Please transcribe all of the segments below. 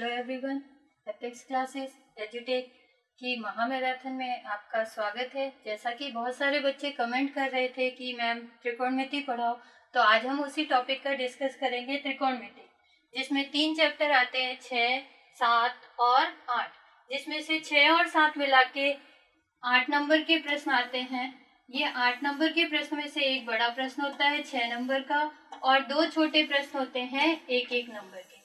Hello everyone, apex classes एजुटेक की महा marathon में आपका स्वागत है। जैसा कि बहुत सारे बच्चे कमेंट कर रहे थे कि मैम त्रिकोणमिति पढ़ाओ, तो आज हम उसी टॉपिक का डिस्कस करेंगे, त्रिकोणमिति, जिसमें 3 चैप्टर आते हैं, 6, 7 और 8, जिसमें से 6 और 7 मिला के 8 नंबर के प्रश्न आते हैं। ये 8 नंबर के प्रश्न में से एक बड़ा प्रश्न होता है 6 नंबर का, और 2 छोटे प्रश्न होते हैं 1-1 नंबर के।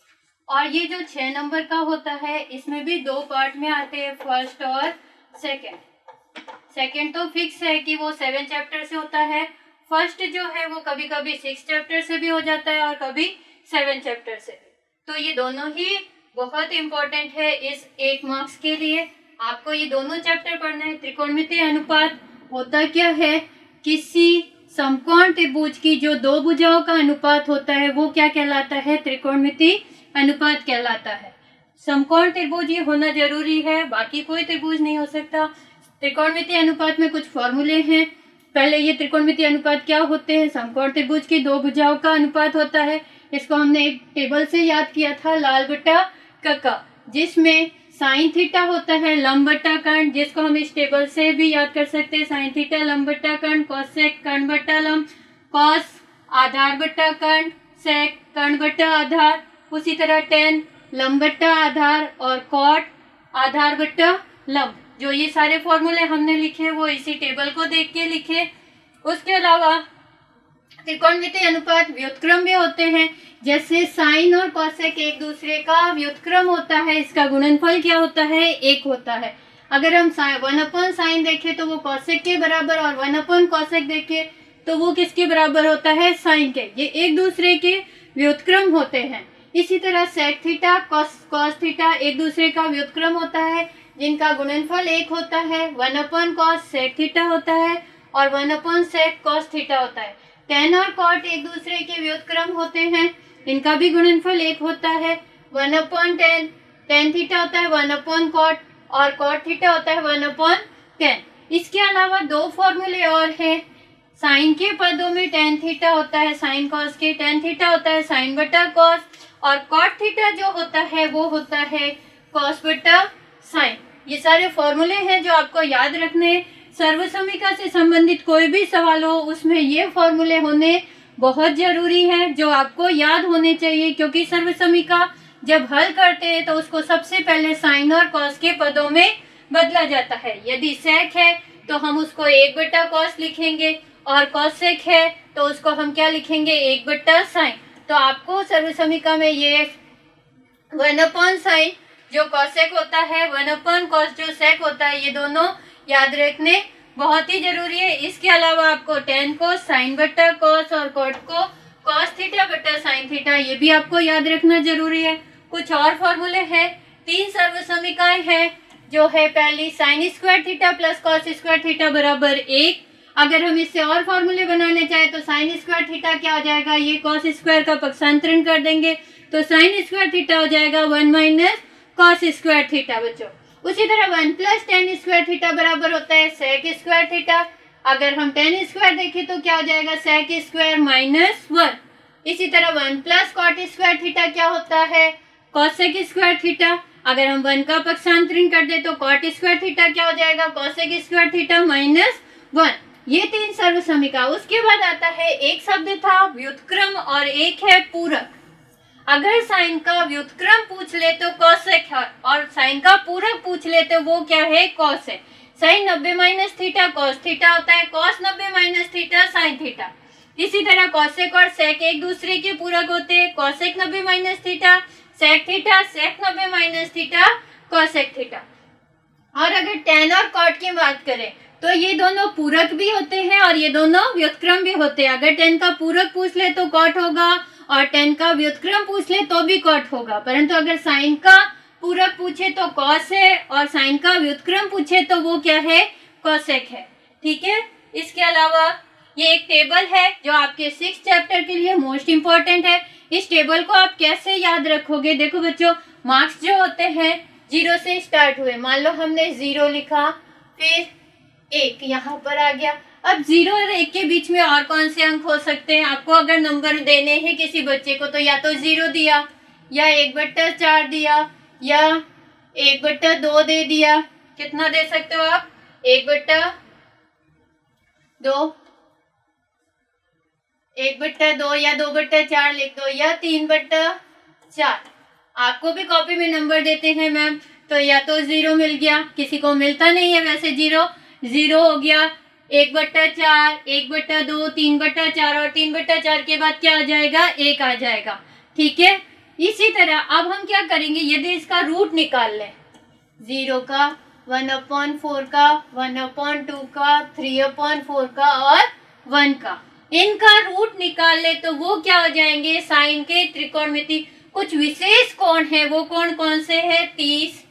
और ये जो 6 नंबर का होता है, इसमें भी 2 पार्ट में आते हैं, फर्स्ट और सेकंड तो फिक्स है कि वो 7 चैप्टर से होता है। फर्स्ट जो है वो कभी कभी 6 चैप्टर से भी हो जाता है और कभी 7 चैप्टर से भी। तो ये दोनों ही बहुत इंपॉर्टेंट है इस 1 मार्क्स के लिए। आपको ये दोनों चैप्टर पढ़ना है। त्रिकोणमिति अनुपात होता क्या है? किसी समकोण त्रिभुज की जो 2 भुजाओं का अनुपात होता है वो क्या कहलाता है? त्रिकोणमिति अनुपात कहलाता है। समकोण त्रिभुज ये होना जरूरी है, बाकी कोई त्रिभुज नहीं हो सकता। त्रिकोणमिति अनुपात में कुछ फॉर्मूले हैं। पहले ये त्रिकोणमिति अनुपात क्या होते हैं? समकोण त्रिभुज की 2 भुजाओं का अनुपात होता है। इसको हमने एक टेबल से याद किया था, लाल बटा कक्का, जिसमें साइन थीटा होता है लंब बटा कर्ण, जिसको हम इस टेबल से भी याद कर सकते हैं। साइन थीटा लंब बटा कर्ण, कॉसेक कर्ण बटा लंब, कॉस आधार बटा कर्ण, सेक कर्ण बटा आधार, उसी तरह टेन लंब बटा आधार और कॉट आधार बटा लंब। जो ये सारे फॉर्मूले हमने लिखे वो इसी टेबल को देख के लिखे। उसके अलावा त्रिकोणमिति अनुपात व्युत्क्रम भी होते हैं, जैसे साइन और कॉसेक एक दूसरे का व्युत्क्रम होता है। इसका गुणनफल क्या होता है? 1 होता है। अगर हम 1/sin देखें तो वो कॉसेक के बराबर, और 1/cosec देखें तो वो किसके बराबर होता है? साइन के। ये एक दूसरे के व्युत्क्रम होते हैं। इसी तरह सेक थीटा कॉस थीटा एक दूसरे का व्युत्क्रम होता है, जिनका गुणनफल 1 होता है। 1/cos सेक थीटा होता है और 1/sec cos थीटा होता है। टेन और कॉट एक दूसरे के व्युत्क्रम होते हैं, इनका भी गुणनफल 1 होता है। 1/tan टेन थीटा होता है 1/cot, और cot थीटा होता है 1/tan। इसके अलावा 2 फॉर्मूले और हैं। साइन के पदों में tan थीटा होता है साइन कॉस के, tan थीटा होता है साइन बटा कॉस, और cot थीटा जो होता है वो होता है cos बटा साइन। ये सारे फॉर्मूले हैं जो आपको याद रखने। सर्वसमीका से संबंधित कोई भी सवाल हो उसमें ये फॉर्मूले होने बहुत जरूरी है, जो आपको याद होने चाहिए, क्योंकि सर्वसमीका जब हल करते हैं तो उसको सबसे पहले साइन और कॉस के पदों में बदला जाता है। यदि सेक है तो हम उसको 1/cos लिखेंगे, और कॉसेक है तो उसको हम क्या लिखेंगे? 1/sin। तो आपको सर्वसमीका में ये 1/sin जो कॉसेक होता है, 1/cos जो सेक होता है, ये दोनों याद रखने बहुत ही जरूरी है। इसके अलावा आपको tan को साइन बटा कॉस और cot को cos थीटा बटा साइन थीटा, ये भी आपको याद रखना जरूरी है। कुछ और फॉर्मूले हैं। 3 सर्वसमीकाएं हैं, जो है पहली sign square theta plus cos square theta बराबर 1। अगर हम इससे और फॉर्मूले बनाने चाहें तो साइन स्क्वायर थीटा क्या हो जाएगा? ये कॉस स्क्वायर का पक्षांतरण कर देंगे तो साइन स्क्वायर थीटा हो जाएगा 1 - cos स्क्वायर थीटा बच्चों। उसी तरह 1 + tan स्क्वायर थीटा बराबर होता है सेक स्क्वायर थीटा। अगर हम tan स्क्वायर देखें तो क्या हो जाएगा? Sec square -1। इसी तरह 1 + cot स्क्वायर थीटा क्या होता है? Cosec square theta. अगर हम 1 का पक्षांतरण कर दे तो cot स्क्वायर थीटा क्या हो जाएगा? Cosec square theta -1। ये 3 सर्वसमीका। उसके बाद आता है एक शब्द था व्युत्क्रम और एक है पूरक। अगर साइन का व्युत्क्रम पूछ ले तो कॉसेक है, और साइन का पूरक पूछ ले तो वो क्या है? कॉस है। साइन 90 - थीटा कॉस थीटा होता है, कॉस 90 - थीटा साइन थीटा। इसी तरह कॉसेक और सेक एक दूसरे के पूरक होते हैं। कॉसेक 90 - थीटा सेक थीटा, सेक 90 - थीटा कॉसेक थीटा। और अगर tan और cot की बात करें तो ये दोनों पूरक भी होते हैं और ये दोनों व्युत्क्रम भी होते हैं। अगर tan का पूरक पूछ ले तो cot होगा, और tan का व्युत्क्रम पूछ ले तो भी cot होगा। परंतु अगर साइन का पूरक पूछे तो cos है, और साइन का व्युत्क्रम पूछे तो वो क्या है? cosec है। ठीक है। इसके अलावा ये एक टेबल है जो आपके 6 चैप्टर के लिए मोस्ट इम्पोर्टेंट है। इस टेबल को आप कैसे याद रखोगे? देखो बच्चों, मार्क्स जो होते हैं 0 से स्टार्ट हुए। मान लो हमने 0 लिखा, फिर 1 यहाँ पर आ गया। अब 0 और 1 के बीच में और कौन से अंक हो सकते हैं? आपको अगर नंबर देने हैं किसी बच्चे को तो या तो 0 दिया, या 1/4 दिया, या 1/2 दे दिया, कितना दे सकते हो आप? 1/2, 1/2 या 2/4 लिख दो या 3/4। आपको भी कॉपी में नंबर देते हैं मैम, तो या तो 0 मिल गया, किसी को मिलता नहीं है वैसे 0 हो गया, 1/4, 1/2, 3/4 और 3/4 के बाद क्या आ जाएगा? 1 आ जाएगा। ठीक है, इसी तरह अब हम क्या करेंगे, यदि इसका रूट निकाल लें 0 का, 1/4 का, 1/2 का, 3/4 का और 1 का, इनका रूट निकाल ले तो वो क्या हो जाएंगे? साइन के त्रिकोणमिति कुछ विशेष कोण है, वो कोण कौन से है? 30,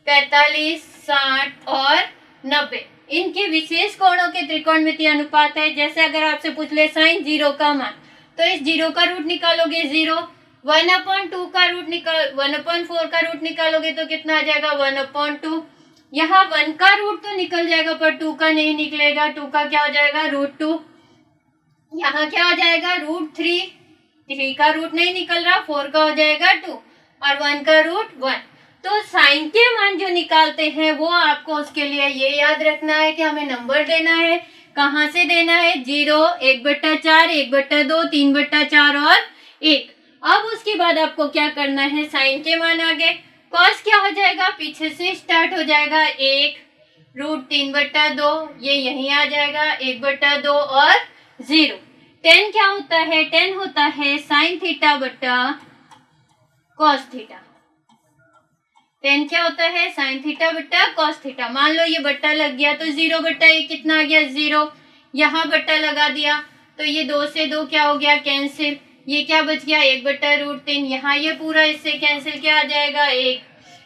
45, 60 और 90, इनके विशेष कोणों के त्रिकोणमिति अनुपात है। जैसे अगर आपसे पूछ ले साइन 0 का मान, तो इस 0 का रूट निकालोगे 0, 1/2 का रूट 1/4 का रूट निकालोगे तो कितना आ जाएगा? 1/2। यहाँ 1 का रूट तो निकल जाएगा पर 2 का नहीं निकलेगा, 2 का क्या हो जाएगा? √2। यहाँ क्या हो जाएगा? √3, 3 का रूट नहीं निकल रहा, 4 का हो जाएगा 2 और 1 का रूट 1। तो साइन के मान जो निकालते हैं वो आपको उसके लिए ये याद रखना है कि हमें नंबर देना है। कहाँ से देना है? 0, 1/4, 1/2, 3/4 और 1। अब उसके बाद आपको क्या करना है? साइन के मान आ गए, कॉस क्या हो जाएगा? पीछे से स्टार्ट हो जाएगा 1, √3/2, ये यहीं आ जाएगा 1/2 और 0। tan क्या होता है? tan होता है साइन थीटा बटा कॉस थीटा। tan क्या होता है? साइन थीटा बटा कॉस थीटा। मान लो ये बट्टा लग गया तो 0/1 कितना आ गया? 0। यहाँ बट्टा लगा दिया तो ये 2 से 2 क्या हो गया? कैंसिल। ये क्या बच गया? 1/√3। यहाँ ये पूरा इससे कैंसिल क्या आ जाएगा? 1।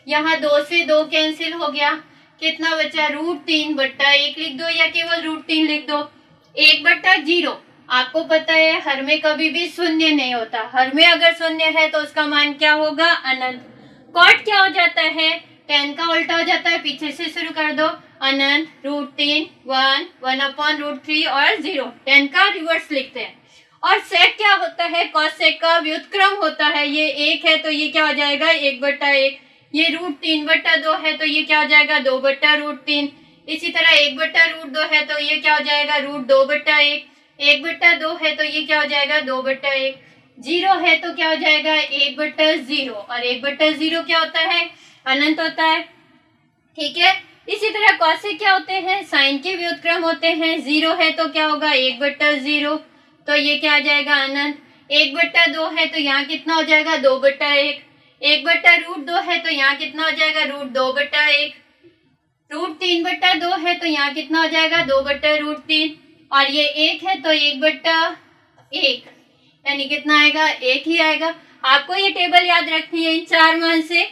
यहाँ 2 से 2 कैंसिल हो गया, कितना बचा? √3/1 लिख दो या केवल √3 लिख दो। 1/0 आपको पता है हर में कभी भी शून्य नहीं होता, हर में अगर शून्य है तो उसका मान क्या होगा? अनंत। कॉट क्या हो जाता है? tan का उल्टा हो जाता है, पीछे से शुरू कर दो, अनंत, √3, 1, 1/√3 और 0, tan का रिवर्स लिखते हैं। और सेक क्या होता है? cos सेक का व्युत्क्रम होता है, ये 1 है तो ये क्या हो जाएगा? 1/1। ये √3/2 है तो ये क्या हो जाएगा? 2/√3। इसी तरह 1/√2 है तो ये क्या हो जाएगा? √2/1। 1/2 है तो ये क्या हो जाएगा? 2/1। 0 है तो क्या हो जाएगा? 1/0 और 1/0 क्या होता है? अनंत होता है। ठीक है, इसी तरह कॉसेक क्या होते हैं? साइन के व्युत्क्रम होते हैं। 0 है तो क्या होगा? 1/0, तो ये क्या आ जाएगा? अनंत। 1/2 है तो यहाँ कितना हो जाएगा? 2/1। 1/√2 है तो यहाँ कितना हो जाएगा? √2/1। √3/2 है तो यहाँ कितना हो जाएगा? 2/√3 और ये 1 है तो 1/1, यानी कितना आएगा? 1 ही आएगा। आपको ये टेबल याद रखनी है इन 4 मान से।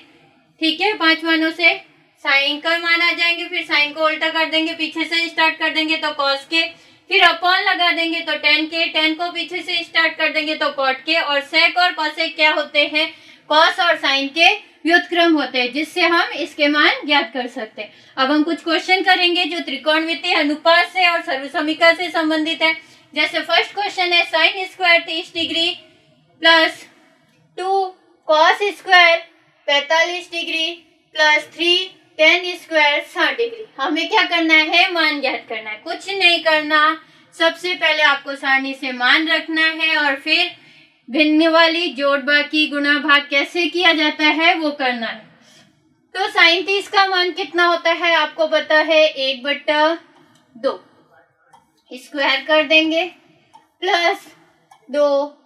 ठीक है, 5 मानों से साइन का मान आ जाएंगे, फिर साइन को उल्टा कर देंगे, पीछे से स्टार्ट कर देंगे तो कॉस के, फिर अपॉन लगा देंगे तो tan के, tan को पीछे से स्टार्ट कर देंगे तो कॉट के, और सेक और कॉसेक क्या होते हैं? कॉस और साइन के व्युत्क्रम होते हैं, जिससे हम इसके मान ज्ञात कर सकते हैं। अब हम कुछ क्वेश्चन करेंगे जो त्रिकोणमितीय अनुपात से और सर्वसमीका से संबंधित है। जैसे फर्स्ट क्वेश्चन है sine square 30 degree plus 2 cos square 45 degree plus 3 tan square 60 degree. हमें क्या करना है? मान ज्ञात करना है, कुछ नहीं करना। सबसे पहले आपको सारणी से मान रखना है और फिर भिन्न वाली जोड़ बाकी गुणा भाग कैसे किया जाता है वो करना है। तो साइन 30 का मान कितना होता है? आपको पता है 1/2, स्क्वायर कर देंगे प्लस 2,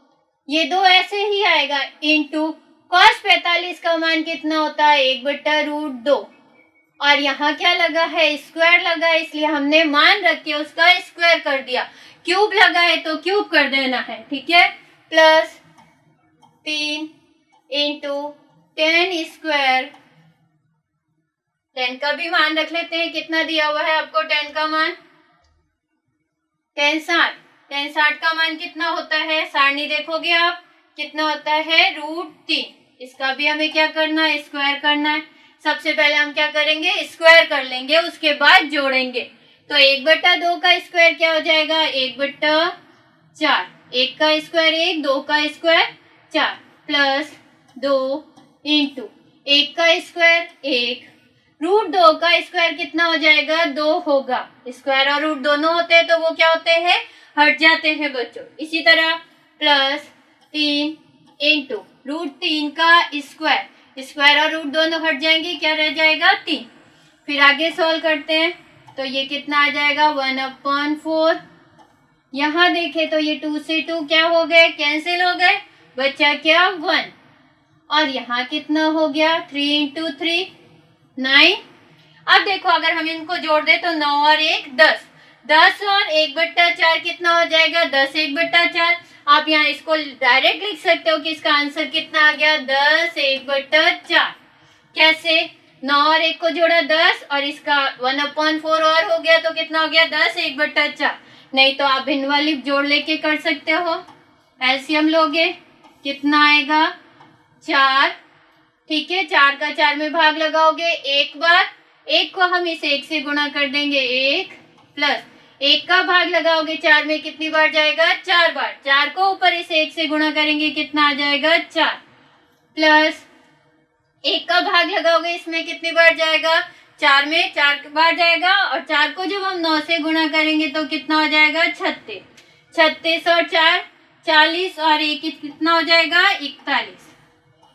ये 2 ऐसे ही आएगा, इंटू कॉस 45 का मान कितना होता है? 1/√2 और यहाँ क्या लगा है? स्क्वायर लगा है, इसलिए हमने मान रख के उसका स्क्वायर कर दिया। क्यूब लगा है तो क्यूब कर देना है। ठीक है, plus 3 into tan square, tan का भी मान रख लेते हैं, कितना दिया हुआ है आपको tan का मान? tan 60 का मान कितना होता है? सारणी देखोगे आप, कितना होता है? √3। इसका भी हमें क्या करना है? स्क्वायर करना है। सबसे पहले हम क्या करेंगे? स्क्वायर कर लेंगे, उसके बाद जोड़ेंगे। तो 1/2 का स्क्वायर क्या हो जाएगा? 1/4। 1 का स्क्वायर 1, 2 का स्क्वायर 4, प्लस 2 इंटू 1 का स्क्वायर 1, √2 का स्क्वायर कितना हो जाएगा 2 होगा। स्क्वायर और रूट दोनों होते हैं तो वो क्या होते हैं, हट जाते हैं बच्चों। इसी तरह प्लस 3 इंटू √3 का स्क्वायर, स्क्वायर और रूट दोनों हट जाएंगे, क्या रह जाएगा 3। फिर आगे सॉल्व करते हैं तो ये कितना आ जाएगा 1/4। यहाँ देखें तो ये 2 से 2 क्या हो गए, कैंसिल हो गए, बचा क्या 1। और यहाँ कितना हो गया 3 इंटू 3 9। अब देखो अगर हम इनको जोड़ दें तो 9 और 1 10, 10 और 1/4 कितना हो जाएगा 10 1/4। आप यहाँ इसको डायरेक्ट लिख सकते हो कि इसका आंसर कितना आ गया 10 1/4। कैसे, 9 और 1 को जोड़ा 10 और इसका 1/4 और हो गया तो कितना हो गया 10 1/4। नहीं तो आप भिन्न वाली जोड़ लेके कर सकते हो, एलसीएम लोगे कितना आएगा 4। ठीक है, 4 का 4 में भाग लगाओगे एक बार, 1 को हम इस 1 से गुणा कर देंगे 1 प्लस 1 का भाग लगाओगे 4 में कितनी बार जाएगा 4 बार, 4 को ऊपर इस 1 से गुणा करेंगे कितना आ जाएगा 4 प्लस 1 का भाग लगाओगे इसमें कितनी बार जाएगा 4 में 4 बार जाएगा, और 4 को जब हम 9 से गुणा करेंगे तो कितना हो जाएगा 36, 36 और 4 40 और 1 कितना हो जाएगा 41।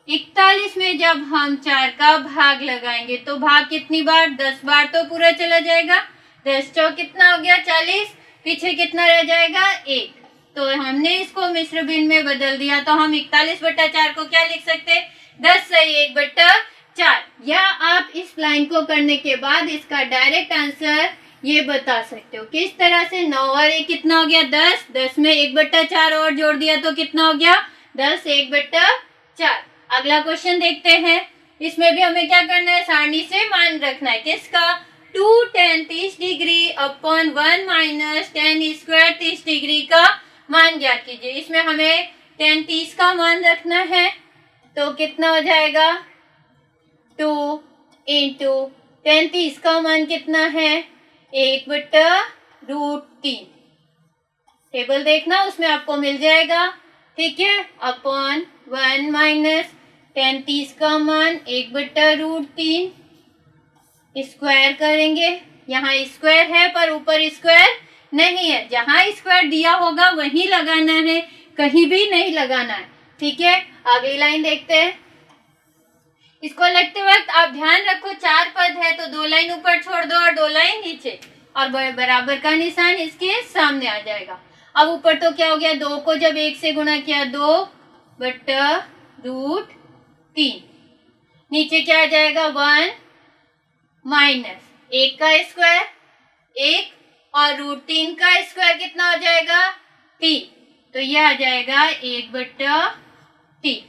41 में जब हम 4 का भाग लगाएंगे तो भाग कितनी बार 10 बार तो पूरा चला जाएगा, 10 चौक कितना हो गया 40, पीछे कितना रह जाएगा 1। तो हमने इसको मिश्र भिन्न में बदल दिया तो हम 41/4 को क्या लिख सकते हैं 10 सही 1/4। या आप इस लाइन को करने के बाद इसका डायरेक्ट आंसर ये बता सकते हो किस तरह से। 9 और 1 कितना हो गया 10, 10 में 1/4 और जोड़ दिया तो कितना हो गया 10 1/4। अगला क्वेश्चन देखते हैं, इसमें भी हमें क्या करना है सारणी से मान रखना है किसका 2 tan 30 degree upon 1 minus tan square 30 degree का मान ज्ञात कीजिए। इसमें हमें tan 30 का मान रखना है तो कितना हो जाएगा 2 इंटू tan 30 का मान कितना है 1/√3। टेबल देखना उसमें आपको मिल जाएगा, ठीक है, अपॉन 1 माइनस tan 30 का मान 1/√3 स्क्वायर करेंगे। यहाँ स्क्वायर है पर ऊपर स्क्वायर नहीं है, जहाँ स्क्वायर दिया होगा वहीं लगाना है, कहीं भी नहीं लगाना है। ठीक है, अगली लाइन देखते हैं। इसको लगते वक्त आप ध्यान रखो 4 पद है तो 2 लाइन ऊपर छोड़ दो और 2 लाइन नीचे, और बराबर का निशान इसके सामने आ जाएगा। अब ऊपर तो क्या हो गया 2 को जब 1 से गुणा किया 2/√3, नीचे क्या आ जाएगा 1 माइनस 1 का स्क्वायर 1 और √3 का स्क्वायर कितना हो जाएगा 3, तो यह आ जाएगा 1/3।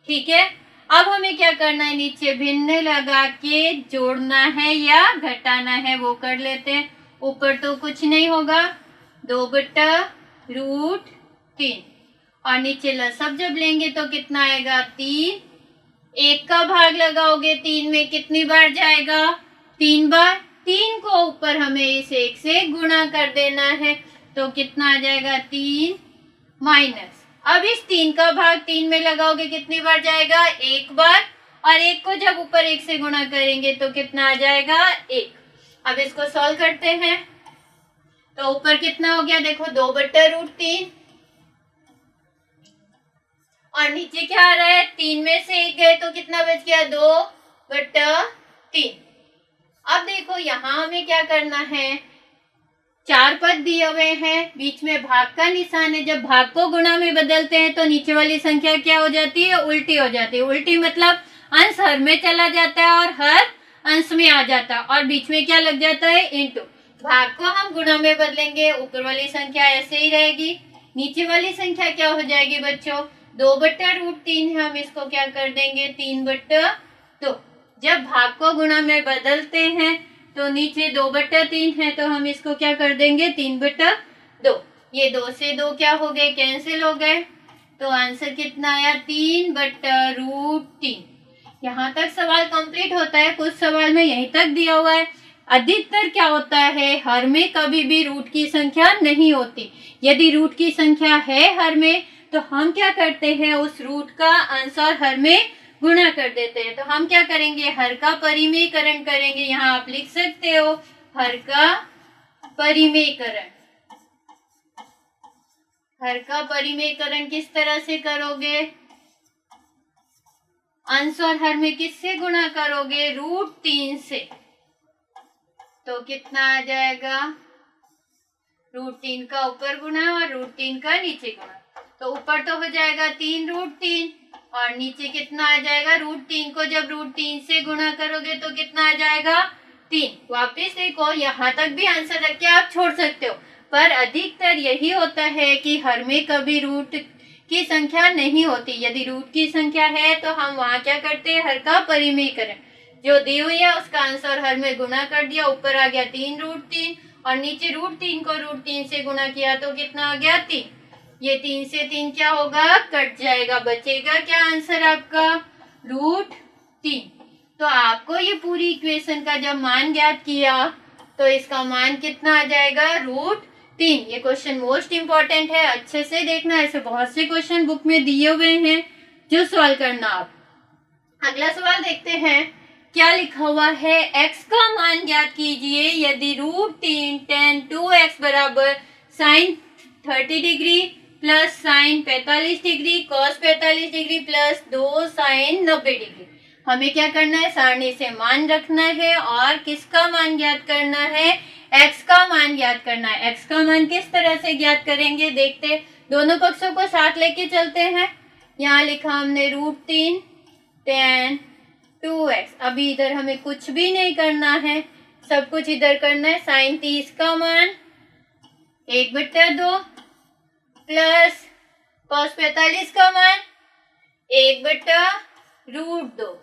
ठीक है, अब हमें क्या करना है नीचे भिन्न लगा के जोड़ना है या घटाना है वो कर लेते हैं। ऊपर तो कुछ नहीं होगा 2/√3 और नीचे लसब जब लेंगे तो कितना आएगा 3। 1 का भाग लगाओगे 3 में कितनी बार जाएगा 3 बार, 3 को ऊपर हमें इस 1 से गुणा कर देना है तो कितना आ जाएगा 3 माइनस, अब इस 3 का भाग 3 में लगाओगे कितनी बार जाएगा 1 बार, और 1 को जब ऊपर 1 से गुणा करेंगे तो कितना आ जाएगा 1। अब इसको सॉल्व करते हैं तो ऊपर कितना हो गया देखो 2/√3 और नीचे क्या आ रहा है 3 में से 1 गए तो कितना बच गया 2/3। अब देखो यहाँ हमें क्या करना है 4 पद दिए हुए हैं, बीच में भाग का निशान है। जब भाग को गुणा में बदलते हैं तो नीचे वाली संख्या क्या हो जाती है उल्टी हो जाती है। उल्टी मतलब अंश हर में चला जाता है और हर अंश में आ जाता है, और बीच में क्या लग जाता है इंटू। भाग को हम गुणा में बदलेंगे, ऊपर वाली संख्या ऐसे ही रहेगी, नीचे वाली संख्या क्या हो जाएगी बच्चों 2/√3 है, हम इसको क्या कर देंगे 3/2। जब भाग को गुणा में बदलते हैं तो नीचे 2/3 है तो हम इसको क्या कर देंगे 3/2। ये 2 से 2 क्या हो गए कैंसिल हो गए, तो आंसर कितना आया 3/√3। यहाँ तक सवाल कंप्लीट होता है। कुछ सवाल में यहीं तक दिया हुआ है। अधिकतर क्या होता है हर में कभी भी रूट की संख्या नहीं होती। यदि रूट की संख्या है हर में तो हम क्या करते हैं उस रूट का अंश और हर में गुणा कर देते हैं। तो हम क्या करेंगे, हर का परिमेयकरण करेंगे। यहाँ आप लिख सकते हो हर का परिमेयकरण। हर का परिमेयकरण किस तरह से करोगे, अंश और हर में किससे गुणा करोगे, √3 से। तो कितना आ जाएगा, √3 का ऊपर गुणा और √3 का नीचे गुणा। तो ऊपर तो हो जाएगा 3√3 और नीचे कितना आ जाएगा, √3 को जब √3 से गुणा करोगे तो कितना आ जाएगा, 3। वापिस देखो, यहाँ तक भी आंसर रख के आप छोड़ सकते हो, पर अधिकतर यही होता है कि हर में कभी रूट की संख्या नहीं होती। यदि रूट की संख्या है तो हम वहाँ क्या करते हैं, हर का परिमेयकरण, जो दी हुई है उसका आंसर हर में गुणा कर दिया, ऊपर आ गया 3√3 और नीचे √3 को √3 से गुणा किया तो कितना आ गया, 3। ये 3 से 3 क्या होगा, कट जाएगा, बचेगा क्या आंसर आपका, √3। तो आपको ये पूरी इक्वेशन का जब मान ज्ञात किया तो इसका मान कितना आ जाएगा, √3। ये क्वेश्चन मोस्ट इंपॉर्टेंट है, अच्छे से देखना, ऐसे बहुत से क्वेश्चन बुक में दिए हुए हैं जो सॉल्व करना आप। अगला सवाल देखते हैं, क्या लिखा हुआ है, x का मान ज्ञात कीजिए यदि √3 tan 2x बराबर sin 30 degree plus sin 45 degree cos 45 degree plus 2 sin 90 degree. हमें क्या करना है, सारणी से मान रखना है और किसका मान ज्ञात करना है, x का मान ज्ञात करना है। x का मान किस तरह से ज्ञात करेंगे, देखते, दोनों पक्षों को साथ लेके चलते हैं। यहाँ लिखा हमने √3 tan 2x। अभी इधर हमें कुछ भी नहीं करना है, सब कुछ इधर करना है। sin 30 का मान 1/2 प्लस cos 45 का मान 1/√2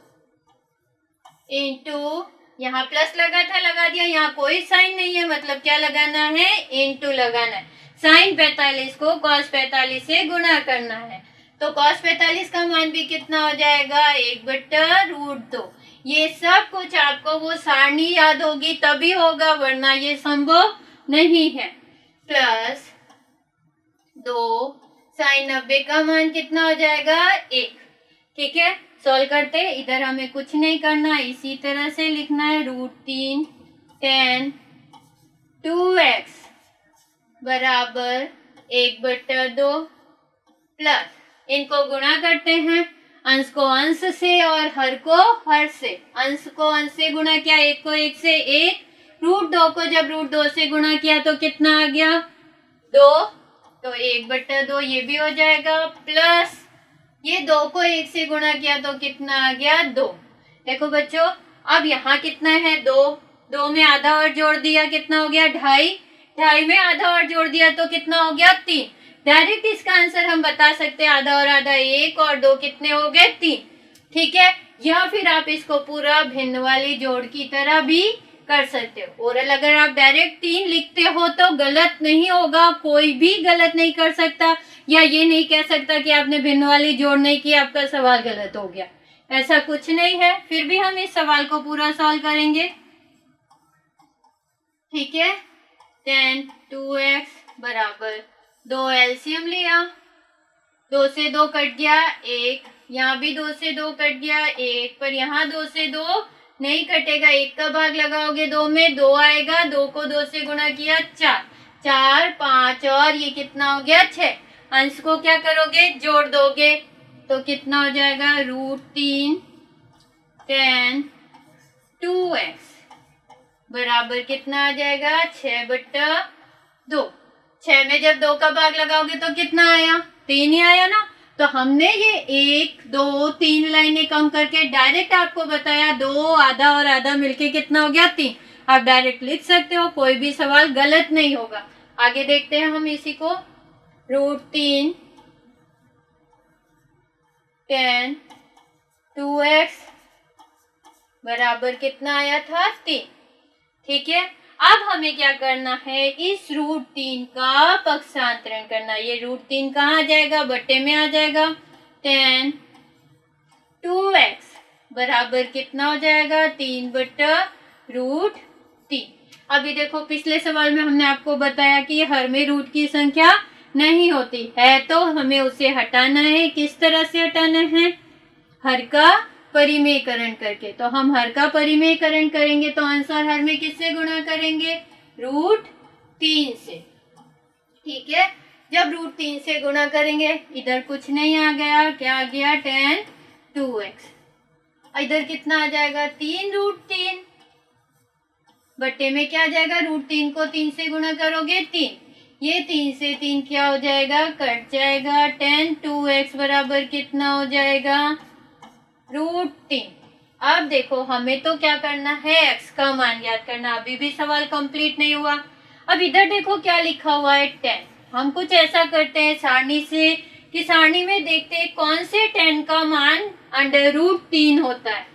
इंटू, यहाँ प्लस लगा था लगा दिया, यहाँ कोई साइन नहीं है, मतलब क्या लगाना है, इंटू लगाना है। sin 45 को cos 45 से गुणा करना है, तो cos 45 का मान भी कितना हो जाएगा, 1/√2। ये सब कुछ आपको वो सारणी याद होगी तभी होगा, वरना ये संभव नहीं है। प्लस 2 sin 90 का मान कितना हो जाएगा, 1। ठीक है, सॉल्व करते, इधर हमें कुछ नहीं करना, इसी तरह से लिखना है √3 tan 2x बराबर 1/2 प्लस, इनको गुणा करते हैं, अंश को अंश से और हर को हर से। अंश को अंश से गुणा किया, 1 को 1 से 1, √2 को जब √2 से गुणा किया तो कितना आ गया, 2, तो 1/2 ये भी हो जाएगा, प्लस ये 2 को 1 से गुणा किया तो कितना आ गया, 2। देखो बच्चों, अब यहाँ कितना है, 2 में आधा और जोड़ दिया, कितना हो गया, 2.5, 2.5 में आधा और जोड़ दिया तो कितना हो गया, 3। डायरेक्ट इसका आंसर हम बता सकते हैं, आधा और आधा 1 और 2 कितने हो गए, 3। ठीक है, या फिर आप इसको पूरा भिन्न वाली जोड़ की तरह भी कर सकते हो। और अगर आप डायरेक्ट 3 लिखते हो तो गलत नहीं होगा, कोई भी गलत नहीं कर सकता, या ये नहीं कह सकता कि आपने भिन्न वाली जोड़ नहीं की, आपका सवाल गलत हो गया, ऐसा कुछ नहीं है। फिर भी हम इस सवाल को पूरा सॉल्व करेंगे। ठीक है, tan 2x बराबर 2 एलसीएम लिया, 2 से 2 कट गया 1, यहाँ भी 2 से 2 कट गया 1, पर यहाँ 2 से 2 नहीं कटेगा, 1 का भाग लगाओगे 2 में 2 आएगा, 2 को 2 से गुणा किया 4, 4 5 और ये कितना हो गया, 6। अंश को क्या करोगे, जोड़ दोगे तो कितना हो जाएगा, √3 tan 2x बराबर कितना आ जाएगा, 6/2। 6 में जब 2 का भाग लगाओगे तो कितना आया, 3 ही आया ना। तो हमने ये 1 2 3 लाइनें कम करके डायरेक्ट आपको बताया, 2 आधा और आधा मिलके कितना हो गया, 3। आप डायरेक्ट लिख सकते हो, कोई भी सवाल गलत नहीं होगा। आगे देखते हैं हम इसी को, √3 tan 2x बराबर कितना आया था, 3। ठीक है, अब हमें क्या करना है, इस √3 का पक्षांतरण करना। ये √3 कहाँ आ जाएगा, बट्टे में आ जाएगा, tan 2x बराबर कितना हो जाएगा, 3/√3। अभी देखो, पिछले सवाल में हमने आपको बताया कि हर में रूट की संख्या नहीं होती है, तो हमें उसे हटाना है। किस तरह से हटाना है, हर का परिमेयकरण करके। तो हम हर का परिमेयकरण करेंगे तो आंसर हर में किससे गुणा करेंगे? √3 से। ठीक है, जब √3 से गुणा करेंगे, इधर कुछ नहीं आ गया, क्या आ गया? tan 2x। इधर कितना आ जाएगा? 3√3 बट्टे में क्या आ जाएगा? √3 को 3 से गुणा करोगे 3, ये 3 से 3 क्या हो जाएगा? कट जाएगा। tan 2x बराबर कितना हो जाएगा? √3। अब देखो, हमें तो क्या करना है? x का मान याद करना। अभी भी सवाल कंप्लीट नहीं हुआ। अब इधर देखो क्या लिखा हुआ है? tan। हम कुछ ऐसा करते हैं सारणी से कि सारणी में देखते हैं कौन से tan का मान √3 होता है।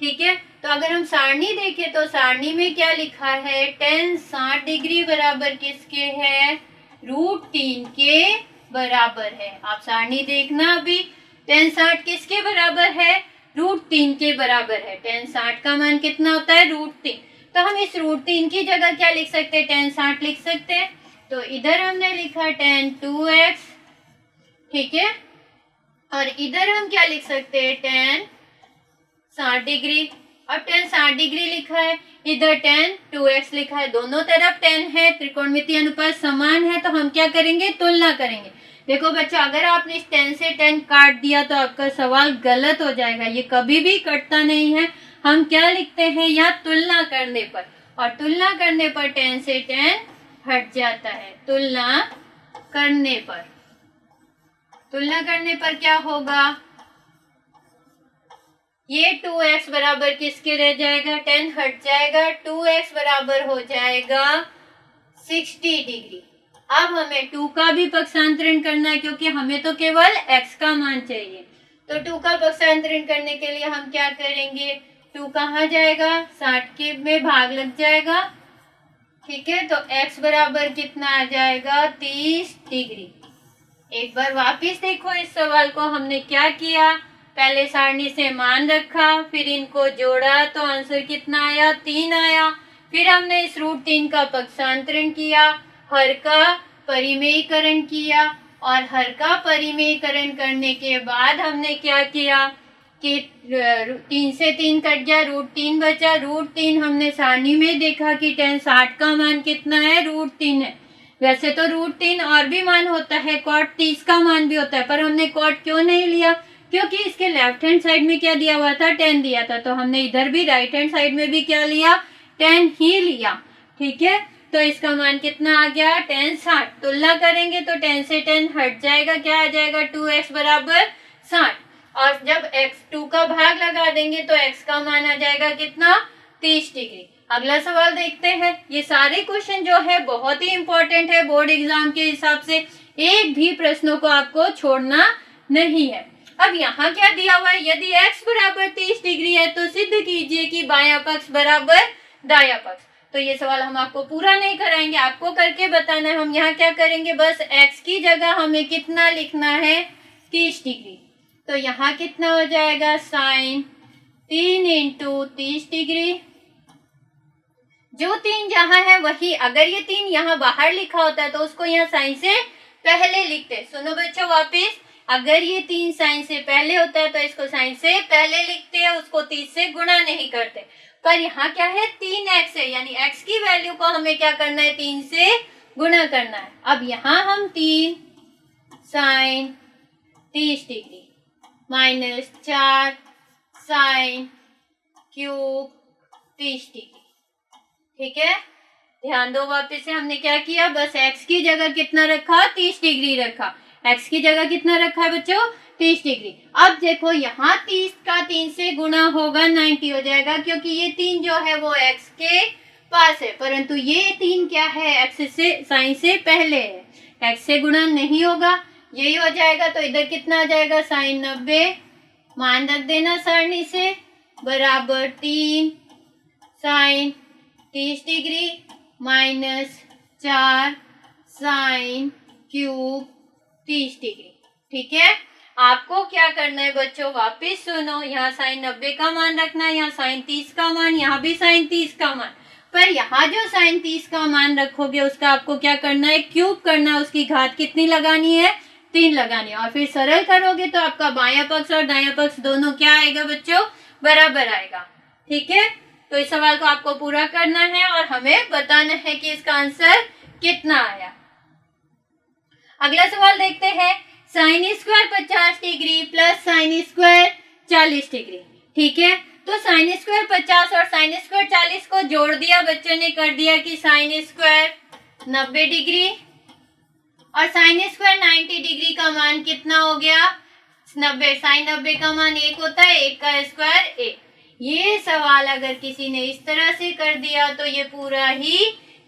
ठीक है, तो अगर हम सारणी देखें तो सारणी में क्या लिखा है? tan 60 डिग्री बराबर किसके है? √3 के बराबर है। आप सारणी देखना, अभी tan 60 किसके बराबर है? √3 के बराबर है। tan 60 का मान कितना होता है? √3। तो हम इस √3 की जगह क्या लिख सकते हैं? tan 60 लिख सकते हैं। तो इधर हमने लिखा tan 2x, ठीक है, और इधर हम क्या लिख सकते हैं? tan 60 degree. अब tan 60 डिग्री लिखा है, इधर tan 2x लिखा है, दोनों तरफ tan है, त्रिकोणमितीय अनुपात समान है, तो हम क्या करेंगे? तुलना करेंगे। देखो बच्चों, अगर आपने इस tan से tan काट दिया तो आपका सवाल गलत हो जाएगा। ये कभी भी कटता नहीं है। हम क्या लिखते हैं यहाँ? तुलना करने पर, और तुलना करने पर tan से tan हट जाता है। तुलना करने पर क्या होगा? ये 2x बराबर किसके रह जाएगा? tan हट जाएगा, 2x बराबर हो जाएगा 60 डिग्री। अब हमें 2 का भी पक्षांतरण करना है, क्योंकि हमें तो केवल x का मान चाहिए। तो 2 का पक्षांतरण करने के लिए हम क्या करेंगे? 2 कहाँ जाएगा? 60 के में भाग लग जाएगा। ठीक है, तो x बराबर कितना आ जाएगा? 30 डिग्री। एक बार वापिस देखो इस सवाल को। हमने क्या किया? पहले सारणी से मान रखा, फिर इनको जोड़ा तो आंसर कितना आया? 3 आया। फिर हमने इस √3 का पक्षांतरण किया, हर का परिमेयकरण किया, और हर का परिमेयकरण करने के बाद हमने क्या किया कि 3 से 3 कट गया, √3 बचा। √3 हमने सारणी में देखा कि tan 60 का मान कितना है? √3 है। वैसे तो √3 और भी मान होता है, cot 30 का मान भी होता है, पर हमने cot क्यों नहीं लिया? क्योंकि इसके लेफ्ट हैंड साइड में क्या दिया हुआ था? tan दिया था। तो हमने इधर भी राइट हैंड साइड में भी क्या लिया? tan ही लिया। ठीक है, तो इसका मान कितना आ गया? tan 60। तुलना करेंगे तो tan से tan हट जाएगा, क्या आ जाएगा? 2x बराबर 60, और जब x2 का भाग लगा देंगे तो x का मान आ जाएगा कितना? 30 डिग्री। अगला सवाल देखते हैं। ये सारे क्वेश्चन जो है बहुत ही इंपॉर्टेंट है बोर्ड एग्जाम के हिसाब से, एक भी प्रश्नों को आपको छोड़ना नहीं है। अब यहाँ क्या दिया हुआ है? यदि x बराबर 30 डिग्री है तो सिद्ध कीजिए कि बायां पक्ष बराबर दायां पक्ष। तो ये सवाल हम आपको पूरा नहीं कराएंगे, आपको करके बताना है। हम यहाँ क्या करेंगे? बस x की जगह हमें कितना लिखना है? 30 डिग्री। तो यहाँ कितना हो जाएगा? sin 3 × 30 degree. जो 3 जहाँ है वही, अगर ये 3 यहाँ बाहर लिखा होता है तो उसको यहाँ साइन से पहले लिखते। सुनो बच्चों वापिस, अगर ये 3 साइन से पहले होता है तो इसको साइन से पहले लिखते हैं, उसको 30 से गुणा नहीं करते। पर यहाँ क्या है? 3x है, यानी x की वैल्यू को हमें क्या करना है? 3 से गुणा करना है। अब यहाँ हम 3 sin 30 degree minus 4 sin cube 30 degree. ठीक है, ध्यान दो वापस से, हमने क्या किया? बस x की जगह कितना रखा? 30 डिग्री रखा। x की जगह कितना रखा है बच्चों? 30 डिग्री। अब देखो यहाँ 30 का 3 से गुणा होगा 90 हो जाएगा, क्योंकि ये 3 जो है वो x के पास है, परंतु ये 3 क्या है? x से साइन से पहले है, x से गुणा नहीं होगा, यही हो जाएगा। तो इधर कितना आ जाएगा? sin 90, मान रख देना सारणी से, बराबर 3 sin 30 degree minus 4 sin cube 30 degree. ठीक है, आपको क्या करना है बच्चों? वापिस सुनो, यहाँ sin 90 का मान रखना है, यहाँ sin 30 का मान, यहाँ भी sin 30 का मान। पर यहाँ जो sin 30 का मान रखोगे उसका आपको क्या करना है? क्यूब करना है। उसकी घात कितनी लगानी है? 3 लगानी है। और फिर सरल करोगे तो आपका बायां पक्ष और दायां पक्ष दोनों क्या आएगा बच्चों? बराबर आएगा। ठीक है, तो इस सवाल को आपको पूरा करना है और हमें बताना है कि इसका आंसर कितना आया। अगला सवाल देखते हैं, sine square 50 degree plus sine square 40 degree. ठीक है, तो साइन स्क्वायर 50 और साइन स्क्वायर 40 को जोड़ दिया बच्चों ने, कर दिया कि साइन स्क्वायर 90 डिग्री और साइन स्क्वायर 90 डिग्री का मान कितना हो गया 90। साइन 90 का मान 1 होता है, 1 का स्क्वायर 1। ये सवाल अगर किसी ने इस तरह से कर दिया तो ये पूरा ही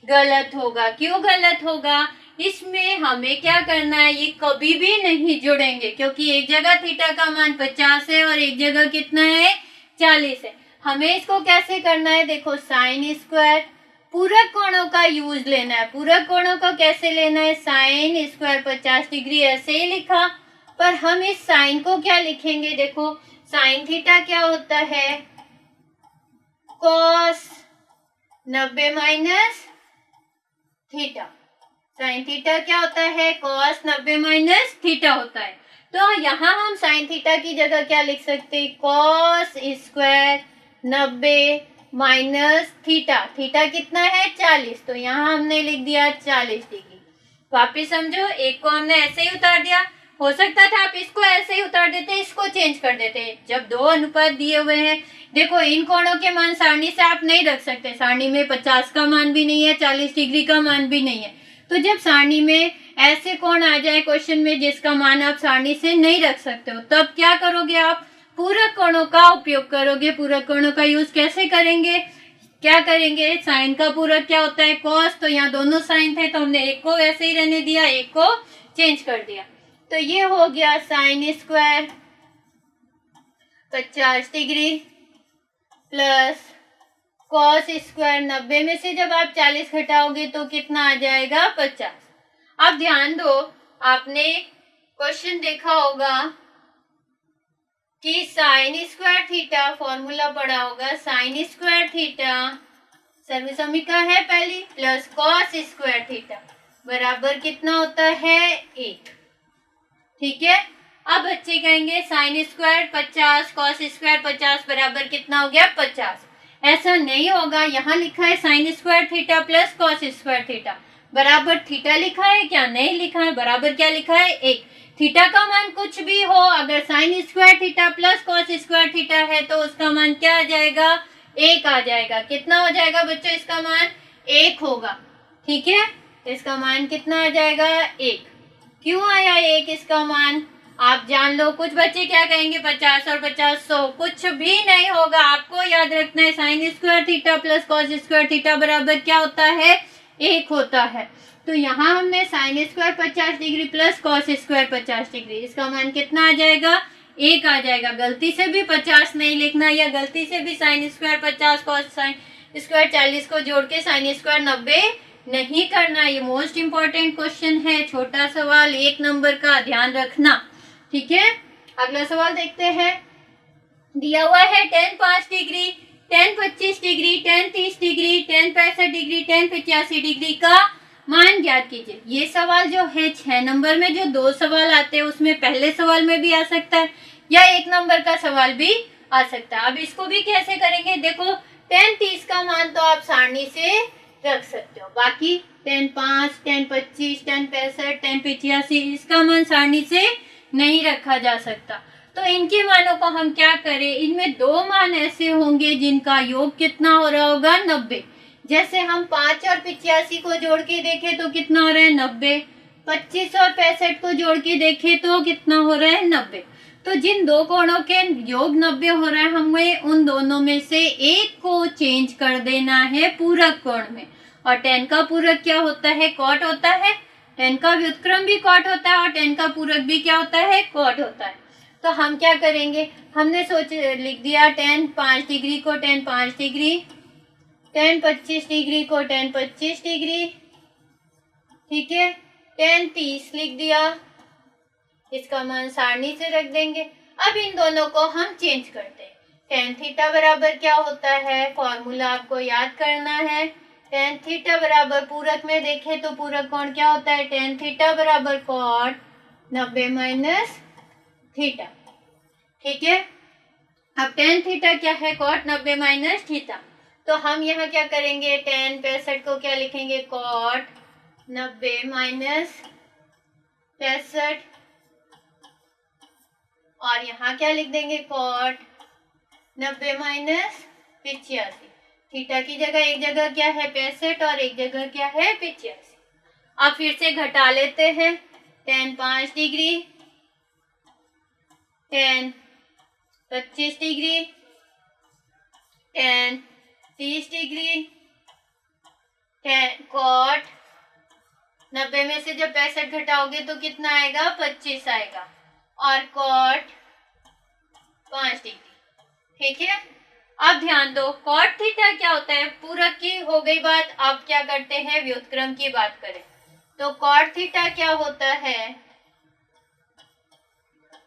गलत होगा। क्यों गलत होगा? इसमें हमें क्या करना है, ये कभी भी नहीं जुड़ेंगे क्योंकि एक जगह थीटा का मान 50 है और एक जगह कितना है 40 है। हमें इसको कैसे करना है, देखो साइन स्क्वायर पूरक कोणों का यूज लेना है। पूरक कोणों को कैसे लेना है, साइन स्क्वायर 50 डिग्री ऐसे ही लिखा, पर हम इस साइन को क्या लिखेंगे, देखो साइन थीटा क्या होता है, cos 90 minus theta. Sine theta क्या होता है, कॉस 90 माइनस थीटा होता है। तो यहाँ हम साइन थीटा की जगह क्या लिख सकते हैं, cos square 90 minus theta. Theta कितना है 40, तो यहाँ हमने लिख दिया 40 डिग्री। वापिस समझो, एक को हमने ऐसे ही उतार दिया, हो सकता था आप इसको ऐसे ही उतार देते, इसको चेंज कर देते। जब दो अनुपात दिए हुए हैं, देखो इन कोणों के मान सारणी से आप नहीं रख सकते। सारणी में 50 का मान भी नहीं है, 40 डिग्री का मान भी नहीं है। तो जब सारणी में ऐसे कोण आ जाए क्वेश्चन में जिसका मान आप सारणी से नहीं रख सकते हो, तब क्या करोगे, आप पूरक कोणों का उपयोग करोगे। पूरक कोणों का यूज कैसे करेंगे, क्या करेंगे, साइन का पूरक क्या होता है, कॉस। तो यहाँ दोनों साइन थे तो हमने एक को वैसे ही रहने दिया, एक को चेंज कर दिया। तो ये हो गया sine square 50 degree plus cos square 90 में से जब आप 40 घटाओगे तो कितना आ जाएगा 50। अब ध्यान दो, आपने क्वेश्चन देखा होगा कि साइन स्क्वायर थीटा फॉर्मूला पढ़ा होगा, साइन स्क्वायर थीटा सर्वसमीका है पहली, प्लस कॉस स्क्वायर थीटा बराबर कितना होता है 1। ठीक है, अब बच्चे कहेंगे साइन स्क्वायर 50 कॉस स्क्वायर 50 बराबर कितना हो गया 50। ऐसा नहीं होगा, यहाँ लिखा है sign square theta plus cos square theta बराबर थीटा लिखा है क्या, नहीं लिखा है, बराबर क्या लिखा है 1। थीटा का मान कुछ भी हो, अगर sign square theta plus cos square theta है तो उसका मान क्या आ जाएगा 1 आ जाएगा। कितना हो जाएगा बच्चों, इसका मान 1 होगा। ठीक है, इसका मान कितना आ जाएगा 1। क्यों आया 1 इसका मान, आप जान लो। कुछ बच्चे क्या कहेंगे 50 और 50 100, कुछ भी नहीं होगा। आपको याद रखना है sign square theta plus cos square theta बराबर क्या होता है 1 होता है। तो यहाँ हमने sine square 50 degree plus cos square 50 degree, इसका मान कितना आ जाएगा 1 आ जाएगा। गलती से भी 50 नहीं लिखना, या गलती से भी sine square 50 cos sine square 40 को जोड़ के साइन स्क्वायर 90 नहीं करना। ये मोस्ट इंपॉर्टेंट क्वेश्चन है, छोटा सवाल 1 नंबर का, ध्यान रखना। ठीक है, अगला सवाल देखते हैं। दिया हुआ है tan 5 degree, tan 25 degree, tan 30 degree, tan 65 degree, tan 85 degree का मान ज्ञात कीजिए। ये सवाल जो है 6 नंबर में जो 2 सवाल आते हैं उसमें पहले सवाल में भी आ सकता है या 1 नंबर का सवाल भी आ सकता है। अब इसको भी कैसे करेंगे, देखो tan 30 का मान तो आप सारणी से रख सकते हो, बाकी tan 5, tan 25, tan 65, tan 85 इसका मान सारणी से नहीं रखा जा सकता। तो इनके मानों को हम क्या करें, इनमें 2 मान ऐसे होंगे जिनका योग कितना हो रहा होगा 90। जैसे हम 5 और 85 को जोड़ के देखें तो कितना हो रहा है 90, 25 और 65 को जोड़ के देखें तो कितना हो रहा है 90। तो जिन 2 कोणों के योग 90 हो रहा है, हमें उन दोनों में से एक को चेंज कर देना है पूरक कोण में। और tan का पूरक क्या होता है, कॉट होता है। tan का व्युत्क्रम भी कॉट होता है और tan का पूरक भी क्या होता है, कॉट होता है। तो हम क्या करेंगे, हमने लिख दिया tan 5 डिग्री को tan 5 डिग्री, tan 25 डिग्री को tan 25 डिग्री। ठीक है, tan 30 लिख दिया, इसका मान सारणी से रख देंगे। अब इन दोनों को हम चेंज करते हैं। tan थीटा बराबर क्या होता है, फॉर्मूला आपको याद करना है। tan थीटा बराबर पूरक में देखें तो पूरक कोण क्या होता है, tan थीटा बराबर कॉट 90 माइनस थीटा। ठीक है, अब टेन थीटा क्या है, कॉट 90 माइनस थीटा। तो हम यहाँ क्या करेंगे, टेन 65 को क्या लिखेंगे, कॉट 90 माइनस 65, और यहाँ क्या लिख देंगे, कॉट 90 माइनस 85। थीटा की जगह एक जगह क्या है 65 और एक जगह क्या है 85। अब फिर से घटा लेते हैं, tan 5 degree, tan 25 degree, tan 30 degree, tan cot 90 में से जब 65 घटाओगे तो कितना आएगा, 25 आएगा, और कॉट 5 डिग्री। ठीक है, अब ध्यान दो, कॉट थीटा क्या होता है, पूरक की हो गई बात। अब क्या करते हैं, व्युत्क्रम की बात करें तो कॉट थीटा क्या होता है,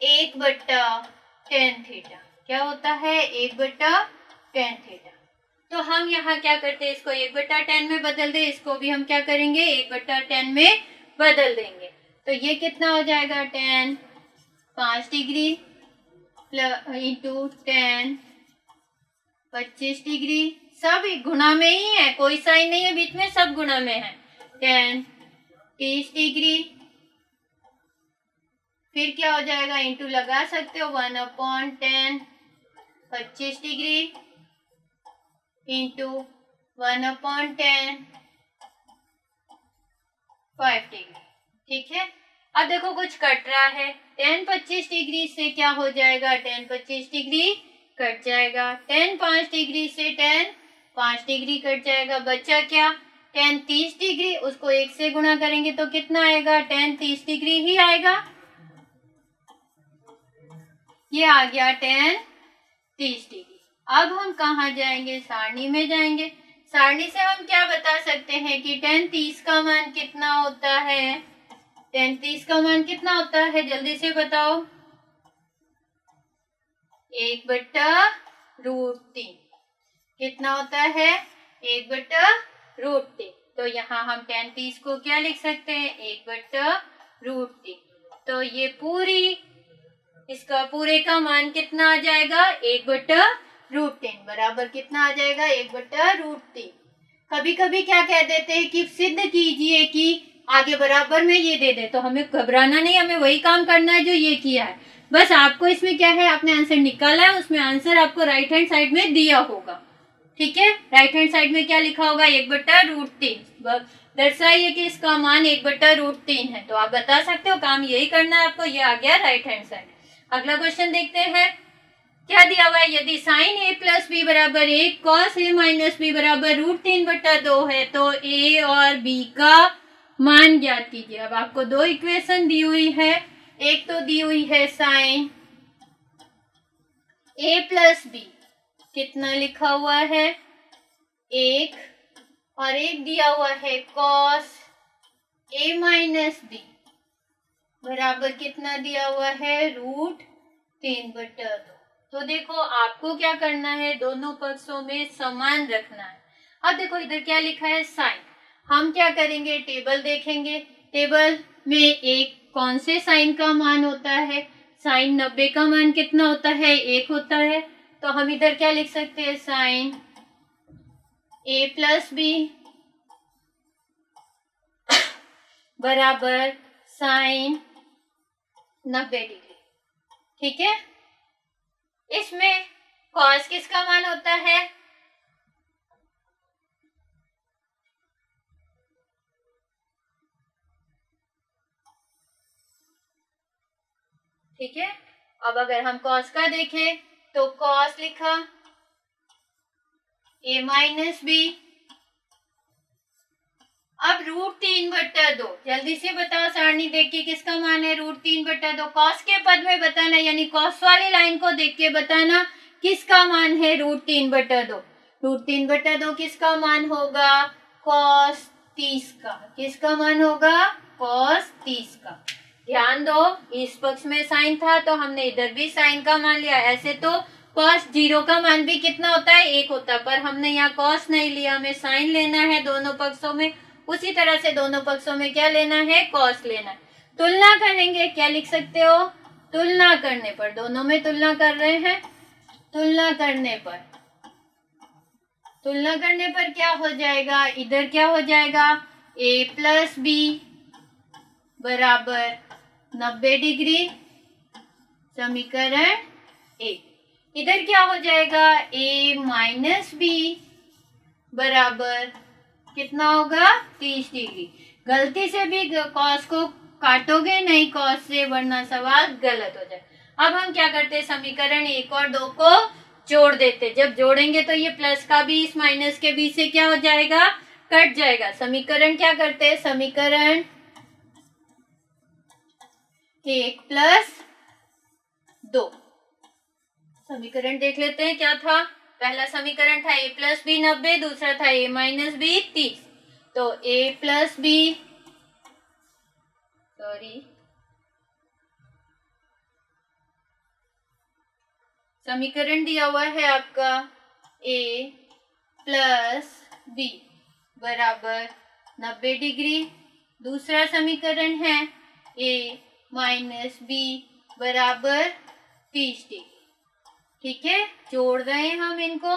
1/tan थीटा। क्या होता है, 1/tan थीटा। तो हम यहाँ क्या करते हैं, इसको 1/tan में बदल दे, इसको भी हम क्या करेंगे, 1/tan में बदल देंगे। तो ये कितना हो जाएगा, tan 5 degree into tan 25 degree, सब गुणा में ही है, कोई साइन नहीं है बीच में, सब गुणा में है। tan 30 डिग्री, फिर क्या हो जाएगा, इंटू लगा सकते हो, 1/tan 25 degree into 1/tan 5 degree. ठीक है, अब देखो कुछ कट रहा है, tan 25 डिग्री से क्या हो जाएगा, tan 25 डिग्री कट जाएगा, tan 5 डिग्री से tan 5 डिग्री कट जाएगा, बचा क्या, tan 30 डिग्री, उसको 1 से गुणा करेंगे तो कितना आएगा, tan 30 डिग्री ही आएगा। ये आ गया tan 30 डिग्री। अब हम कहाँ जाएंगे, सारणी में जाएंगे। सारणी से हम क्या बता सकते हैं कि tan 30 का मान कितना होता है, tan 30 का मान कितना होता है, जल्दी से बताओ, 1/√3। कितना होता है, 1/√3। तो यहाँ हम tan 30 को क्या लिख सकते हैं, 1/√3। तो ये पूरी, इसका पूरे का मान कितना आ जाएगा, 1/√3 बराबर कितना आ जाएगा, 1/√3। कभी कभी क्या कह देते हैं कि सिद्ध कीजिए कि आगे बराबर में ये दे दे, तो हमें घबराना नहीं, हमें वही काम करना है जो ये किया है। बस आपको इसमें क्या है, आपने आंसर निकाला है, उसमें आंसर आपको राइट हैंड साइड में दिया होगा। ठीक है, राइट हैंड साइड में क्या लिखा होगा, 1/√3। दर्शाइए कि इसका मान 1/√3 है, तो आप बता सकते हो, काम यही करना है आपको। ये आ गया राइट हैंड साइड। अगला क्वेश्चन देखते हैं, क्या दिया हुआ है, यदि साइन a प्लस बी बराबर 1, कॉस a माइनस बी बराबर √3/2 है तो a और b का मान ज्ञात कीजिए। अब आपको दो इक्वेशन दी हुई है, एक तो दी हुई है साइन a प्लस बी, कितना लिखा हुआ है 1, और एक दिया हुआ है कॉस a माइनस बी बराबर कितना दिया हुआ है, √3/2। तो देखो आपको क्या करना है, दोनों पक्षों में समान रखना है। अब देखो इधर क्या लिखा है, साइन। हम क्या करेंगे, टेबल देखेंगे, टेबल में एक कौन से साइन का मान होता है, साइन 90 का मान कितना होता है, 1 होता है। तो हम इधर क्या लिख सकते हैं, साइन a प्लस बी बराबर साइन 90 डिग्री। ठीक है, इसमें कॉस किसका मान होता है, ठीक है। अब अगर हम कॉस का देखें तो कॉस लिखा a माइनस बी, अब √3/2, जल्दी से बताओ सारणी देख के किसका मान है, √3/2। कॉस के पद में बताना, यानी कॉस वाली लाइन को देख के बताना किसका मान है, √3/2। √3/2 किसका मान होगा, cos 30 का। किसका मान होगा, cos 30 का। ध्यान दो, इस पक्ष में साइन था तो हमने इधर भी साइन का मान लिया। ऐसे तो cos 0 का मान भी कितना होता है, 1 होता है, पर हमने यहाँ cos नहीं लिया, हमें साइन लेना है दोनों पक्षों में। उसी तरह से दोनों पक्षों में क्या लेना है, cos लेना है। तुलना करेंगे, क्या लिख सकते हो, तुलना करने पर, दोनों में तुलना कर रहे हैं तुलना करने पर क्या हो जाएगा, इधर क्या हो जाएगा, a प्लस बी बराबर 90 डिग्री, समीकरण एक। इधर क्या हो जाएगा, a माइनस बी बराबर कितना होगा, 30 डिग्री। गलती से भी कॉस को काटोगे नहीं कॉस से, वरना सवाल गलत हो जाए। अब हम क्या करते हैं, समीकरण एक और दो को जोड़ देते। जब जोड़ेंगे तो ये प्लस का भी इस माइनस के बीच से क्या हो जाएगा, कट जाएगा। समीकरण क्या करते हैं, समीकरण एक प्लस दो, समीकरण देख लेते हैं क्या था। पहला समीकरण था a प्लस बी 90, दूसरा था a माइनस बी 30। तो a प्लस बी, समीकरण दिया हुआ है आपका a प्लस बी बराबर 90 डिग्री। दूसरा समीकरण है a माइनस बी बराबर 30 डिग्री। ठीक है, जोड़ रहे हैं हम इनको।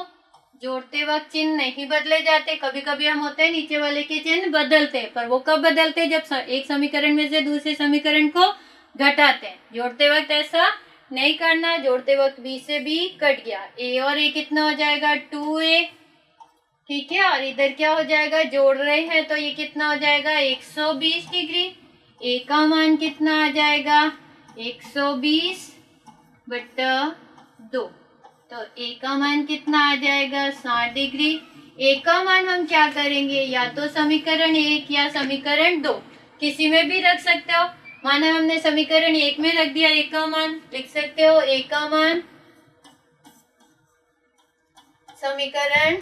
जोड़ते वक्त चिन्ह नहीं बदले जाते, कभी कभी हम होते हैं नीचे वाले के चिन्ह बदलते हैं, पर वो कब बदलते हैं, जब एक समीकरण में से दूसरे समीकरण को घटाते हैं। जोड़ते वक्त ऐसा नहीं करना। जोड़ते वक्त बी से बी कट गया, ए और ए कितना हो जाएगा, 2a। ठीक है, और इधर क्या हो जाएगा, जोड़ रहे हैं तो ये कितना हो जाएगा, 120 डिग्री। ए का मान कितना आ जाएगा, 120 बटा 2। तो ए का मान कितना आ जाएगा, 60 डिग्री। ए का मान हम क्या करेंगे, या तो समीकरण एक या समीकरण दो, किसी में भी रख सकते हो। माना हमने समीकरण एक में रख दिया, ए का मान लिख सकते हो, ए का मान समीकरण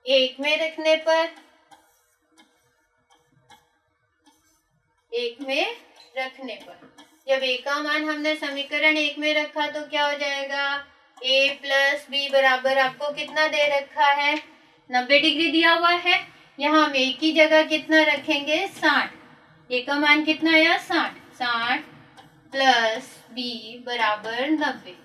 एक में रखने पर, जब ए का मान हमने समीकरण एक में रखा तो क्या हो जाएगा, a प्लस बी बराबर आपको कितना दे रखा है, 90 डिग्री दिया हुआ है। यहाँ हम a की जगह कितना रखेंगे, 60। a का मान कितना आया, 60 प्लस b बराबर 90।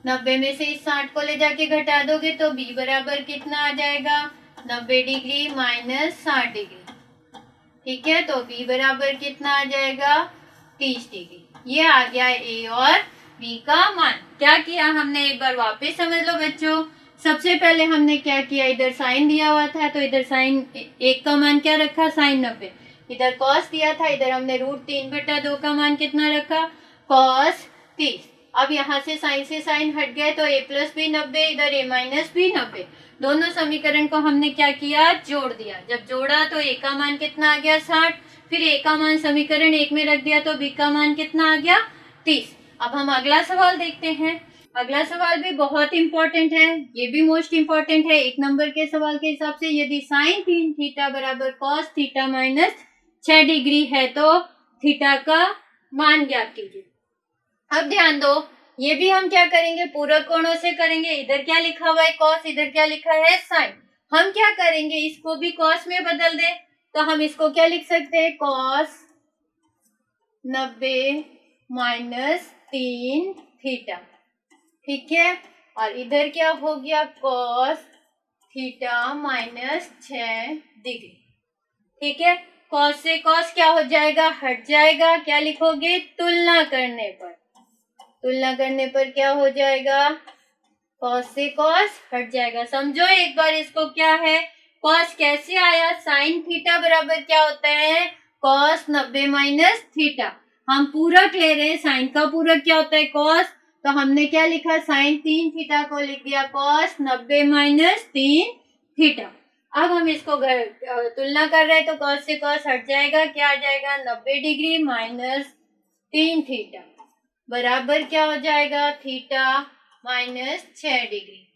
90 में से इस 60 को ले जाके घटा दोगे तो b बराबर कितना आ जाएगा, 90 डिग्री माइनस 60 डिग्री। ठीक है, तो b बराबर कितना आ जाएगा, 30 डिग्री। ये आ गया a और b का मान। क्या किया हमने, एक बार वापस समझ लो बच्चों। सबसे पहले हमने क्या किया, इधर साइन दिया हुआ था तो इधर साइन एक का मान क्या रखा, साइन 90। इधर कॉस दिया था, इधर हमने √3/2 का मान कितना रखा, कॉस 30। अब यहाँ से साइन हट गए तो a प्लस बी 90, इधर a माइनस बी 90। दोनों समीकरण को हमने क्या किया, जोड़ दिया। जब जोड़ा तो a का मान कितना आ गया, 60। फिर a का मान समीकरण एक में रख दिया तो b का मान कितना आ गया, 30। अब हम अगला सवाल देखते हैं। अगला सवाल भी बहुत इंपॉर्टेंट है, ये भी मोस्ट इंपॉर्टेंट है 1 नंबर के सवाल के हिसाब से। यदि साइन 3 थीटा बराबर कॉस थीटा माइनस 6 डिग्री है तो थीटा का मान ज्ञात कीजिए। अब ध्यान दो, ये भी हम क्या करेंगे, पूरक कोणों से करेंगे। इधर क्या लिखा हुआ है, कॉस, इधर क्या लिखा है, साइन। हम क्या करेंगे, इसको भी कॉस में बदल दे तो हम इसको क्या लिख सकते हैं, कॉस 90 माइनस 3 थीटा। ठीक है, और इधर क्या हो गया, कॉस थीटा माइनस 6 डिग्री। ठीक है, कॉस से कॉस क्या हो जाएगा, हट जाएगा। क्या लिखोगे, तुलना करने पर क्या हो जाएगा, कॉस से कॉस हट जाएगा। समझो एक बार इसको, क्या है, कॉस कैसे आया, साइन थीटा बराबर क्या होता है, कॉस 90 माइनस थीटा। हम पूरक ले रहे हैं, साइन का पूरक क्या होता है, कॉस। तो हमने क्या लिखा, साइन 3 थीटा को लिख दिया कॉस 90 माइनस 3 थीटा। अब हम इसको तुलना कर रहे हैं तो कॉस से कॉस हट जाएगा, क्या आ जाएगा, 90 डिग्री माइनस 3 थीटा बराबर क्या हो जाएगा, थीटा माइनस 6 डिग्री।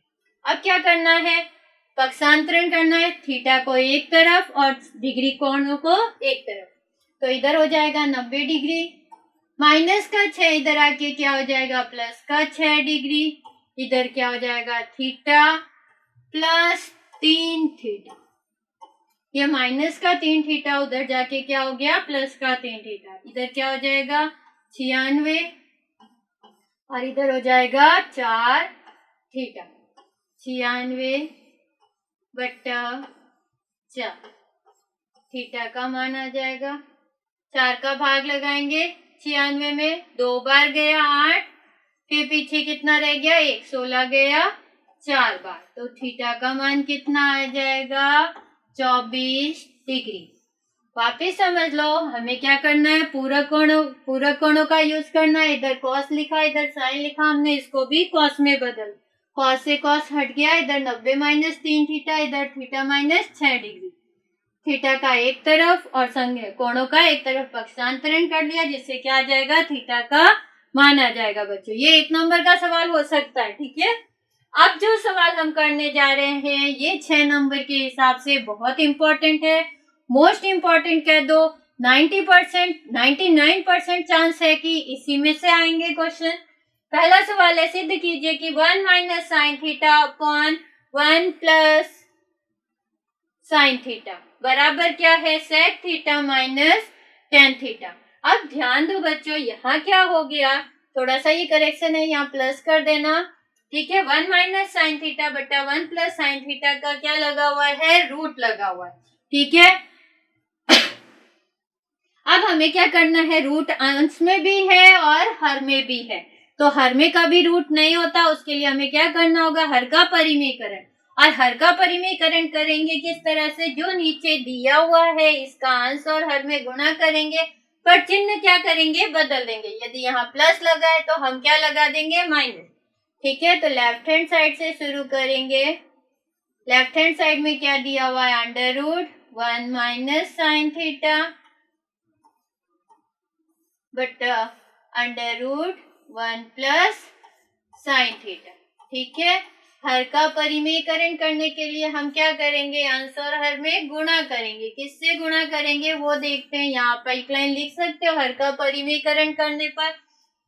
अब क्या करना है, पक्षांतरण करना है, थीटा को एक तरफ और डिग्री कोणों को एक तरफ। तो इधर हो जाएगा 90 डिग्री, माइनस का 6 इधर आके क्या हो जाएगा, प्लस का 6 डिग्री। इधर क्या हो जाएगा, थीटा प्लस 3 थीटा। ये माइनस का 3 थीटा उधर जाके क्या हो गया, प्लस का 3 थीटा। इधर क्या हो जाएगा, 96 और इधर हो जाएगा 4 थीटा, 96/4 थीटा का मान आ जाएगा। 4 का भाग लगाएंगे 96 में, 2 बार गया 8, फिर पीछे कितना रह गया 1, 16 गया 4 बार, तो थीटा का मान कितना आ जाएगा 24 डिग्री। वापिस समझ लो, हमें क्या करना है, पूरक कोणों का यूज करना है। इधर कॉस लिखा, इधर साइन लिखा, हमने इसको भी कॉस में बदल, कॉस से कॉस हट गया, इधर 90 - 3 थीटा, इधर थीटा -6 डिग्री। थीटा का एक तरफ और संज्ञा कोणों का एक तरफ पक्षांतरण कर लिया, जिससे क्या आ जाएगा, थीटा का मान आ जाएगा। बच्चों ये 1 नंबर का सवाल हो सकता है, ठीक है। अब जो सवाल हम करने जा रहे हैं ये 6 नंबर के हिसाब से बहुत इंपॉर्टेंट है, मोस्ट इंपॉर्टेंट कह दो। 90%, 99% चांस है कि इसी में से आएंगे क्वेश्चन। पहला सवाल है, सिद्ध कीजिए कि 1 - sin theta upon 1 + sin theta बराबर क्या है, sec theta minus tan theta. अब ध्यान दो बच्चों, यहाँ क्या हो गया, थोड़ा सा ये करेक्शन है, यहाँ प्लस कर देना, ठीक है। 1 - sin थीटा बटा 1 + sin थीटा का क्या लगा हुआ है, रूट लगा हुआ है, ठीक है। अब हमें क्या करना है, रूट अंश में भी है और हर में भी है, तो हर में कभी रूट नहीं होता, उसके लिए हमें क्या करना होगा, हर का परिमेयकरण। और हर का परिमेयकरण करेंगे किस तरह से, जो नीचे दिया हुआ है इसका अंश और हर में गुणा करेंगे, पर चिन्ह क्या करेंगे, बदल देंगे। यदि यहाँ प्लस लगा है तो हम क्या लगा देंगे, माइनस, ठीक है। तो लेफ्ट हैंड साइड से शुरू करेंगे। लेफ्ट हैंड साइड में क्या दिया हुआ है, √1 - sin थीटा बटा √1 + sin थीटा, ठीक है। हर का परिमेयकरण करने के लिए हम क्या करेंगे, अंश और हर में गुणा करेंगे। किससे गुणा करेंगे वो देखते हैं, यहाँ पर एक लाइन लिख सकते हो, हर का परिमेयकरण करने पर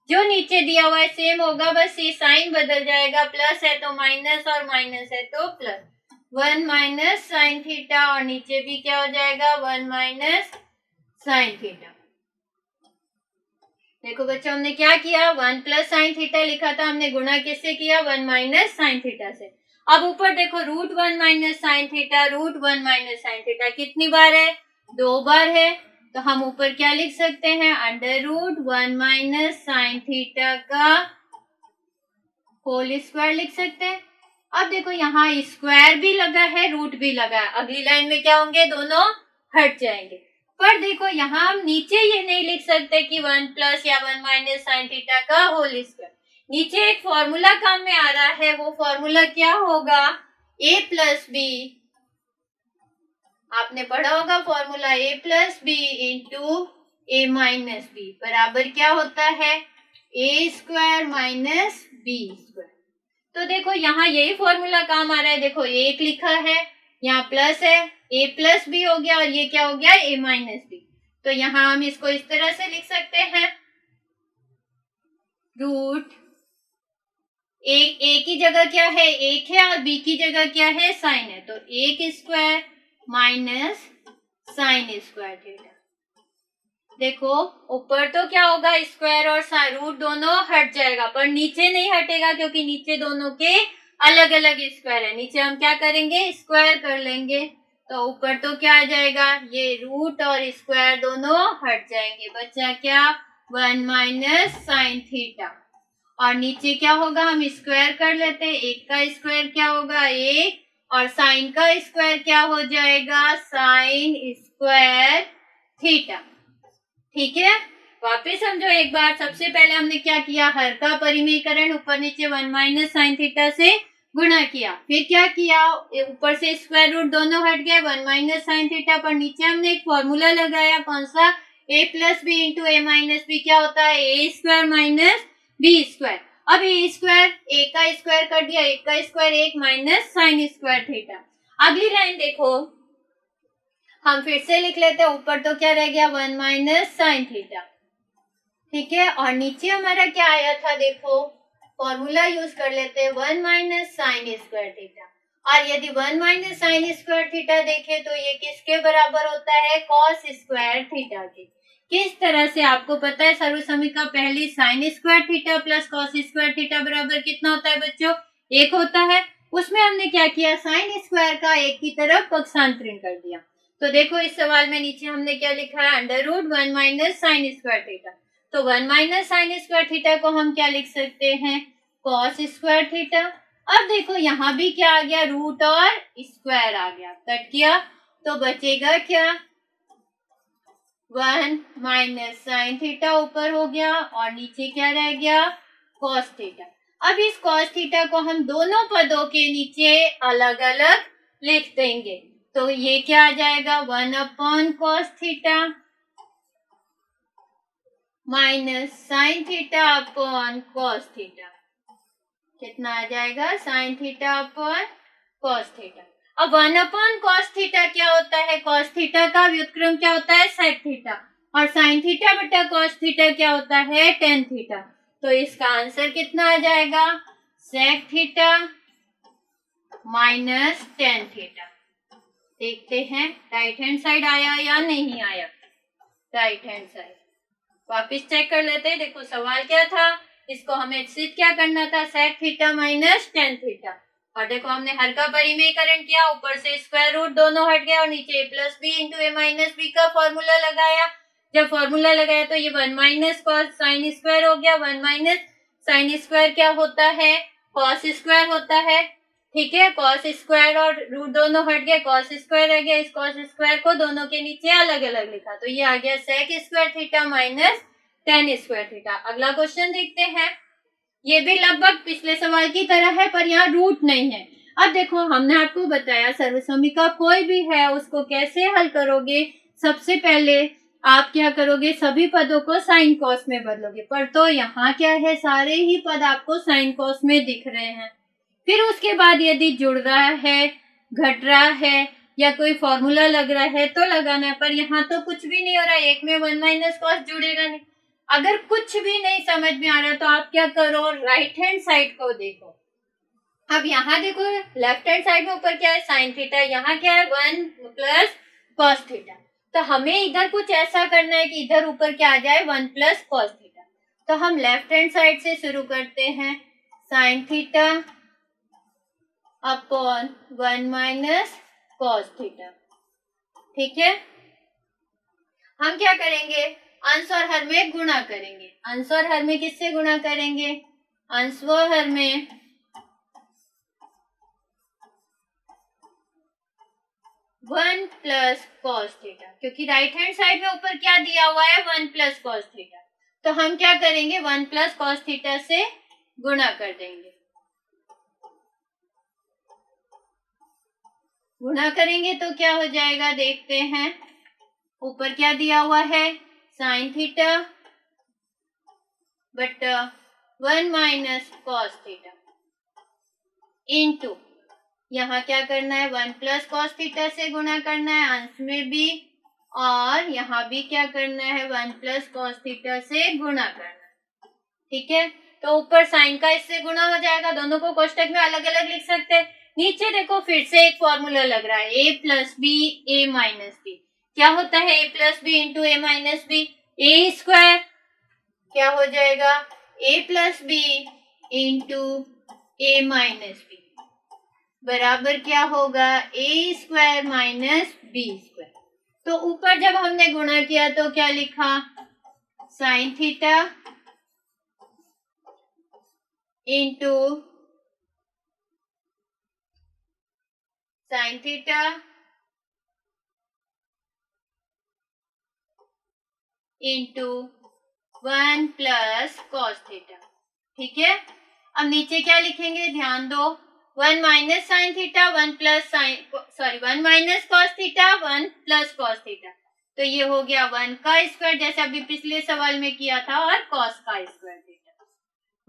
जो नीचे दिया हुआ है सेम होगा, बस ये साइन बदल जाएगा, प्लस है तो माइनस और माइनस है तो प्लस। 1 - sin थीटा और नीचे भी क्या हो जाएगा, 1 - sin थीटा। देखो बच्चों हमने क्या किया, 1 + sin थीटा लिखा था, हमने गुणा किससे किया, 1 - sin थीटा से। अब ऊपर देखो √1 - sin थीटा, √1 - sin थीटा कितनी बार है, 2 बार है, तो हम ऊपर क्या लिख सकते हैं, √1 - sin थीटा का होल स्क्वायर लिख सकते हैं। अब देखो यहाँ स्क्वायर भी लगा है, रूट भी लगा है, अगली लाइन में क्या होंगे, दोनों हट जाएंगे। पर देखो यहाँ हम नीचे ये नहीं लिख सकते कि 1 + या 1 - sin थीटा का होल स्क्वायर। नीचे एक फॉर्मूला काम में आ रहा है, वो फॉर्मूला क्या होगा, a + b, आपने पढ़ा होगा formula, a + b × a - b बराबर क्या होता है, a² - b²। तो देखो यहाँ यही फॉर्मूला काम आ रहा है, देखो 1 लिखा है, यहाँ प्लस है, a + b हो गया और ये क्या हो गया, a - b। तो यहाँ हम इसको इस तरह से लिख सकते हैं, रूट a की जगह क्या है, 1 है, और b की जगह क्या है, साइन है, तो 1² - sin² थीटा। देखो ऊपर तो क्या होगा, स्क्वायर और रूट दोनों हट जाएगा, पर नीचे नहीं हटेगा, क्योंकि नीचे दोनों के अलग अलग स्क्वायर है। नीचे हम क्या करेंगे, स्क्वायर कर लेंगे, तो ऊपर तो क्या आ जाएगा, ये रूट और स्क्वायर दोनों हट जाएंगे, बचा क्या, 1 - sin थीटा। और नीचे क्या होगा, हम स्क्वायर कर लेते हैं, 1 का स्क्वायर क्या होगा, 1, और साइन का स्क्वायर क्या हो जाएगा, sin² थीटा, ठीक है। वापिस समझो एक बार, सबसे पहले हमने क्या किया, हर का परिमेयकरण ऊपर नीचे 1 - sin थीटा से गुणा किया, फिर क्या किया, ऊपर से स्क्वायर रूट दोनों हट गए, 1 - sin थीटा, पर नीचे हमने एक फॉर्मूला लगाया, कौन सा, a + b × a - b क्या होता है, a² - b²। अब a का स्क्वायर कर दिया, 1 का स्क्वायर 1 - sin² थीटा। अगली लाइन देखो, हम फिर से लिख लेते हैं, ऊपर तो क्या रह गया, 1 - sin थीटा, ठीक है, और नीचे हमारा क्या आया था, देखो फॉर्मूला यूज कर लेते हैं, 1 - sin² थीटा। और यदि 1 - sin² थीटा देखें तो ये किसके बराबर होता है, cos² थीटा के। किस तरह से आपको पता है सर्वसमीका पहली sign square theta plus cos square theta बराबर कितना होता है बच्चों, 1 होता है। उसमें हमने क्या किया, साइन स्क्वायर का एक की तरफ पक्षांतरण कर दिया। तो देखो इस सवाल में नीचे हमने क्या लिखा है, under root 1 minus sine square theta. तो 1 माइनस साइन स्क्वायर थीटा को हम क्या लिख सकते हैं, कॉस स्क्वायर थीटा। अब देखो यहाँ भी क्या आ गया, रूट और स्क्वायर आ गया, कट किया तो बचेगा क्या, 1 माइनस साइन थीटा ऊपर हो गया और नीचे क्या रह गया, कॉस थीटा। अब इस कॉस थीटा को हम दोनों पदों के नीचे अलग अलग लिख देंगे। तो ये क्या आ जाएगा, 1 upon cos theta minus sine theta upon cos theta, कितना आ जाएगा, sine theta upon cos theta. अब 1 अपॉन कॉस थीटा क्या होता है, कॉस थीटा का व्युत्क्रम क्या होता है, सेक थीटा, और साइन थीटा बटा कॉस थीटा क्या होता है, टेन थीटा। तो इसका आंसर कितना आ जाएगा, sec theta minus tan theta. देखते हैं राइट हैंड साइड आया या नहीं आया, राइट हैंड साइड वापिस चेक कर लेते हैं। देखो सवाल क्या था, इसको हमें सिर्फ क्या करना था, sec theta minus tan theta, और देखो हमने हर का परिमेयकरण किया, ऊपर से स्क्वायर रूट दोनों हट गया और नीचे a plus b into a minus b का फॉर्मूला लगाया। जब फॉर्मूला लगाया तो ये 1 माइनस कॉस साइन स्क्वायर हो गया, 1 माइनस साइन स्क्वायर क्या होता है, कॉस स्क्वायर होता है, ठीक है। कॉस स्क्वायर और रूट दोनों हट गए, कॉस स्क्वायर रह गया, इस कॉस स्क्वायर को दोनों के नीचे अलग अलग लिखा, तो ये आ गया sec square theta minus tan square theta. अगला क्वेश्चन देखते हैं, ये भी लगभग पिछले सवाल की तरह है पर यहाँ रूट नहीं है। अब देखो हमने आपको बताया सर्वसमीका कोई भी है उसको कैसे हल करोगे, सबसे पहले आप क्या करोगे, सभी पदों को साइन कॉस में बदलोगे, पर तो यहाँ क्या है, सारे ही पद आपको साइन कॉस में दिख रहे हैं। फिर उसके बाद यदि जुड़ रहा है, घट रहा है या कोई फॉर्मूला लग रहा है तो लगाना है, पर यहाँ तो कुछ भी नहीं हो रहा है, एक में 1 माइनस कॉस जुड़ेगा नहीं। अगर कुछ भी नहीं समझ में आ रहा तो आप क्या करो, राइट हैंड साइड को देखो। अब यहाँ देखो लेफ्ट हैंड साइड में ऊपर क्या है, साइन थीटा, यहाँ क्या है 1 प्लस कॉस थीटा। तो हमें इधर कुछ ऐसा करना है कि इधर ऊपर क्या आ जाए, 1 प्लस कॉस थीटा। तो हम लेफ्ट हैंड साइड से शुरू करते हैं, sine theta upon 1 minus cos theta, ठीक है। हम क्या करेंगे, अंश और हर में गुणा करेंगे। अंश और हर में किससे गुणा करेंगे, अंश व हर में 1 प्लस कॉस थीटा, क्योंकि राइट हैंड साइड में ऊपर क्या दिया हुआ है, 1 प्लस कॉस थीटा। तो हम क्या करेंगे, 1 प्लस कॉस थीटा से गुणा कर देंगे। गुणा करेंगे तो क्या हो जाएगा, देखते हैं। ऊपर क्या दिया हुआ है, साइन थीटा बटा 1 माइनस कॉस थीटा इंटू, यहाँ क्या करना है, 1 प्लस कॉस थीटा से गुणा करना है अंश में भी, और यहाँ भी क्या करना है, 1 प्लस कॉस थीटा से गुणा करना है, ठीक है। तो ऊपर साइन का इससे गुणा हो जाएगा, दोनों को कोष्टक में अलग अलग लिख सकते हैं। नीचे देखो फिर से एक फॉर्मूला लग रहा है, a plus b a minus b. क्या होता है a plus b into a minus b, a square क्या हो जाएगा, a plus b into a minus b बराबर क्या होगा, a square minus b square. तो ऊपर जब हमने गुणा किया तो क्या लिखा, sine theta into sine theta into 1 plus cos theta, ठीक है। अब नीचे क्या लिखेंगे, ध्यान दो, 1 minus sine theta 1 plus sign 1 minus cos theta 1 plus cos theta. तो ये हो गया 1 का स्क्वायर जैसे अभी पिछले सवाल में किया था, और कॉस का स्क्वायर थीटा।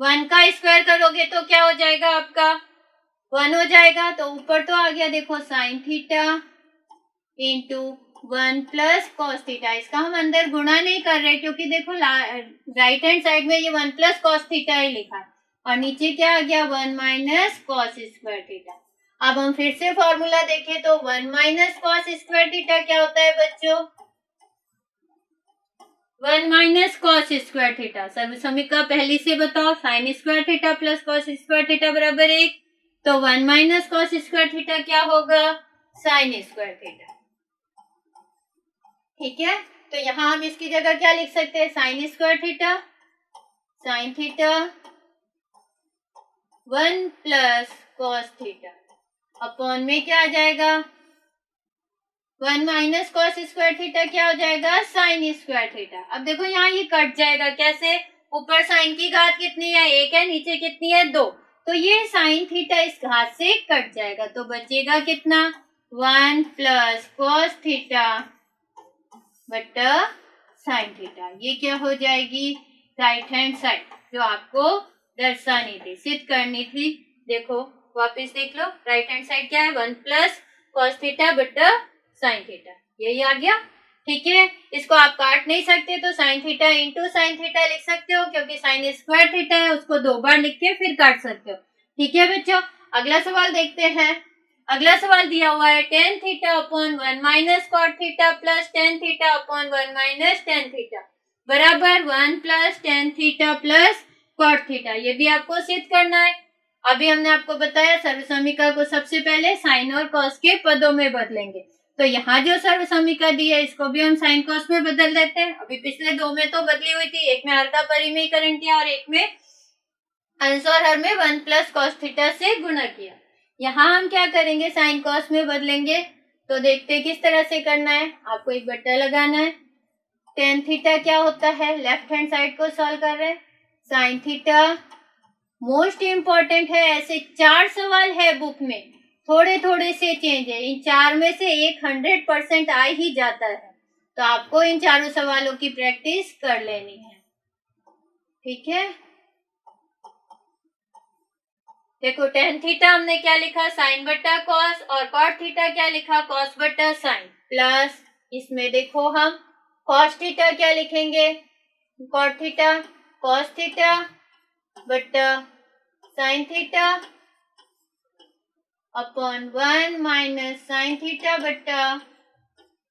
1 का स्क्वायर करोगे तो क्या हो जाएगा, आपका 1 हो जाएगा। तो ऊपर तो आ गया देखो sign theta into 1 plus cos theta. इसका हम अंदर गुणा नहीं कर रहे क्योंकि देखो राइट हैंड साइड में ये 1 प्लस कॉस थीटा ही लिखा है, और नीचे क्या आ गया, 1 माइनस कॉस स्क्वायर थीटा। अब हम फिर से फॉर्मूला देखें तो 1 माइनस कॉस स्क्वायर थीटा क्या होता है बच्चों, 1 माइनस कॉस स्क्वायर थीटा। सर्वसमीका पहली से बताओ, sign square theta plus cos square theta बराबर 1। तो 1 माइनस कॉस स्क्वायर थीटा क्या होगा? Sign square theta. ठीक है, तो यहाँ हम इसकी जगह क्या लिख सकते हैं? Sign square theta, sine theta 1 plus cos theta upon में क्या आ जाएगा? 1 माइनस कॉस स्क्वायर थीटा क्या हो जाएगा? Sign square theta. अब देखो यहाँ ये कट जाएगा, कैसे? ऊपर साइन की घात कितनी है? 1 है, नीचे कितनी है? 2। तो ये साइन थीटा इस घात से कट जाएगा, तो बचेगा कितना? 1 प्लस कॉस थीटा बटा साइन थीटा। ये क्या हो जाएगी? राइट हैंड साइड, जो आपको दर्शानी थी, सिद्ध करनी थी। देखो वापस देख लो, राइट हैंड साइड क्या है? 1 प्लस कॉस थीटा बटा साइन थीटा, यही आ गया। ठीक है, इसको आप काट नहीं सकते तो sign theta into sine theta लिख सकते हो, क्योंकि साइन स्क्वायर थीटा है, उसको 2 बार लिख के फिर काट सकते हो। ठीक है बच्चों, अगला सवाल देखते हैं। अगला सवाल दिया हुआ है tan theta upon 1 minus cot theta plus tan theta upon 1 minus tan theta बराबर 1 plus tan theta plus cot theta. ये भी आपको सिद्ध करना है। अभी हमने आपको बताया सर्वसमीका को सबसे पहले साइन और कॉस के पदों में बदलेंगे। तो यहाँ जो सर्वसमीका दी है इसको भी हम साइन कॉस में बदल देते हैं। अभी पिछले 2 में तो बदली हुई थी, एक में हर का परिमेयकरण किया और एक में अंश और हर में 1 प्लस कॉस थीटा से गुणा किया। यहाँ हम क्या करेंगे? साइन कॉस में बदलेंगे। तो देखते हैं किस तरह से करना है। आपको एक बट्टा लगाना है। टेन थीटा क्या होता है? लेफ्ट हैंड साइड को सॉल्व कर रहे हैं। साइन थीटा मोस्ट इम्पोर्टेंट है, ऐसे 4 सवाल है बुक में, थोड़े थोड़े से चेंज है। इन 4 में से एक 100% आ ही जाता है, तो आपको इन चारों सवालों की प्रैक्टिस कर लेनी है। ठीक है, देखो टेन थीटा हमने क्या लिखा? साइन बट्टा कॉस, और कॉट थीटा क्या लिखा? कॉस बट्टा साइन, प्लस इसमें देखो हम कॉस थीटा क्या लिखेंगे? कॉट थीटा कॉस थीटा बट्टा sine theta upon 1 minus sine theta बट्टा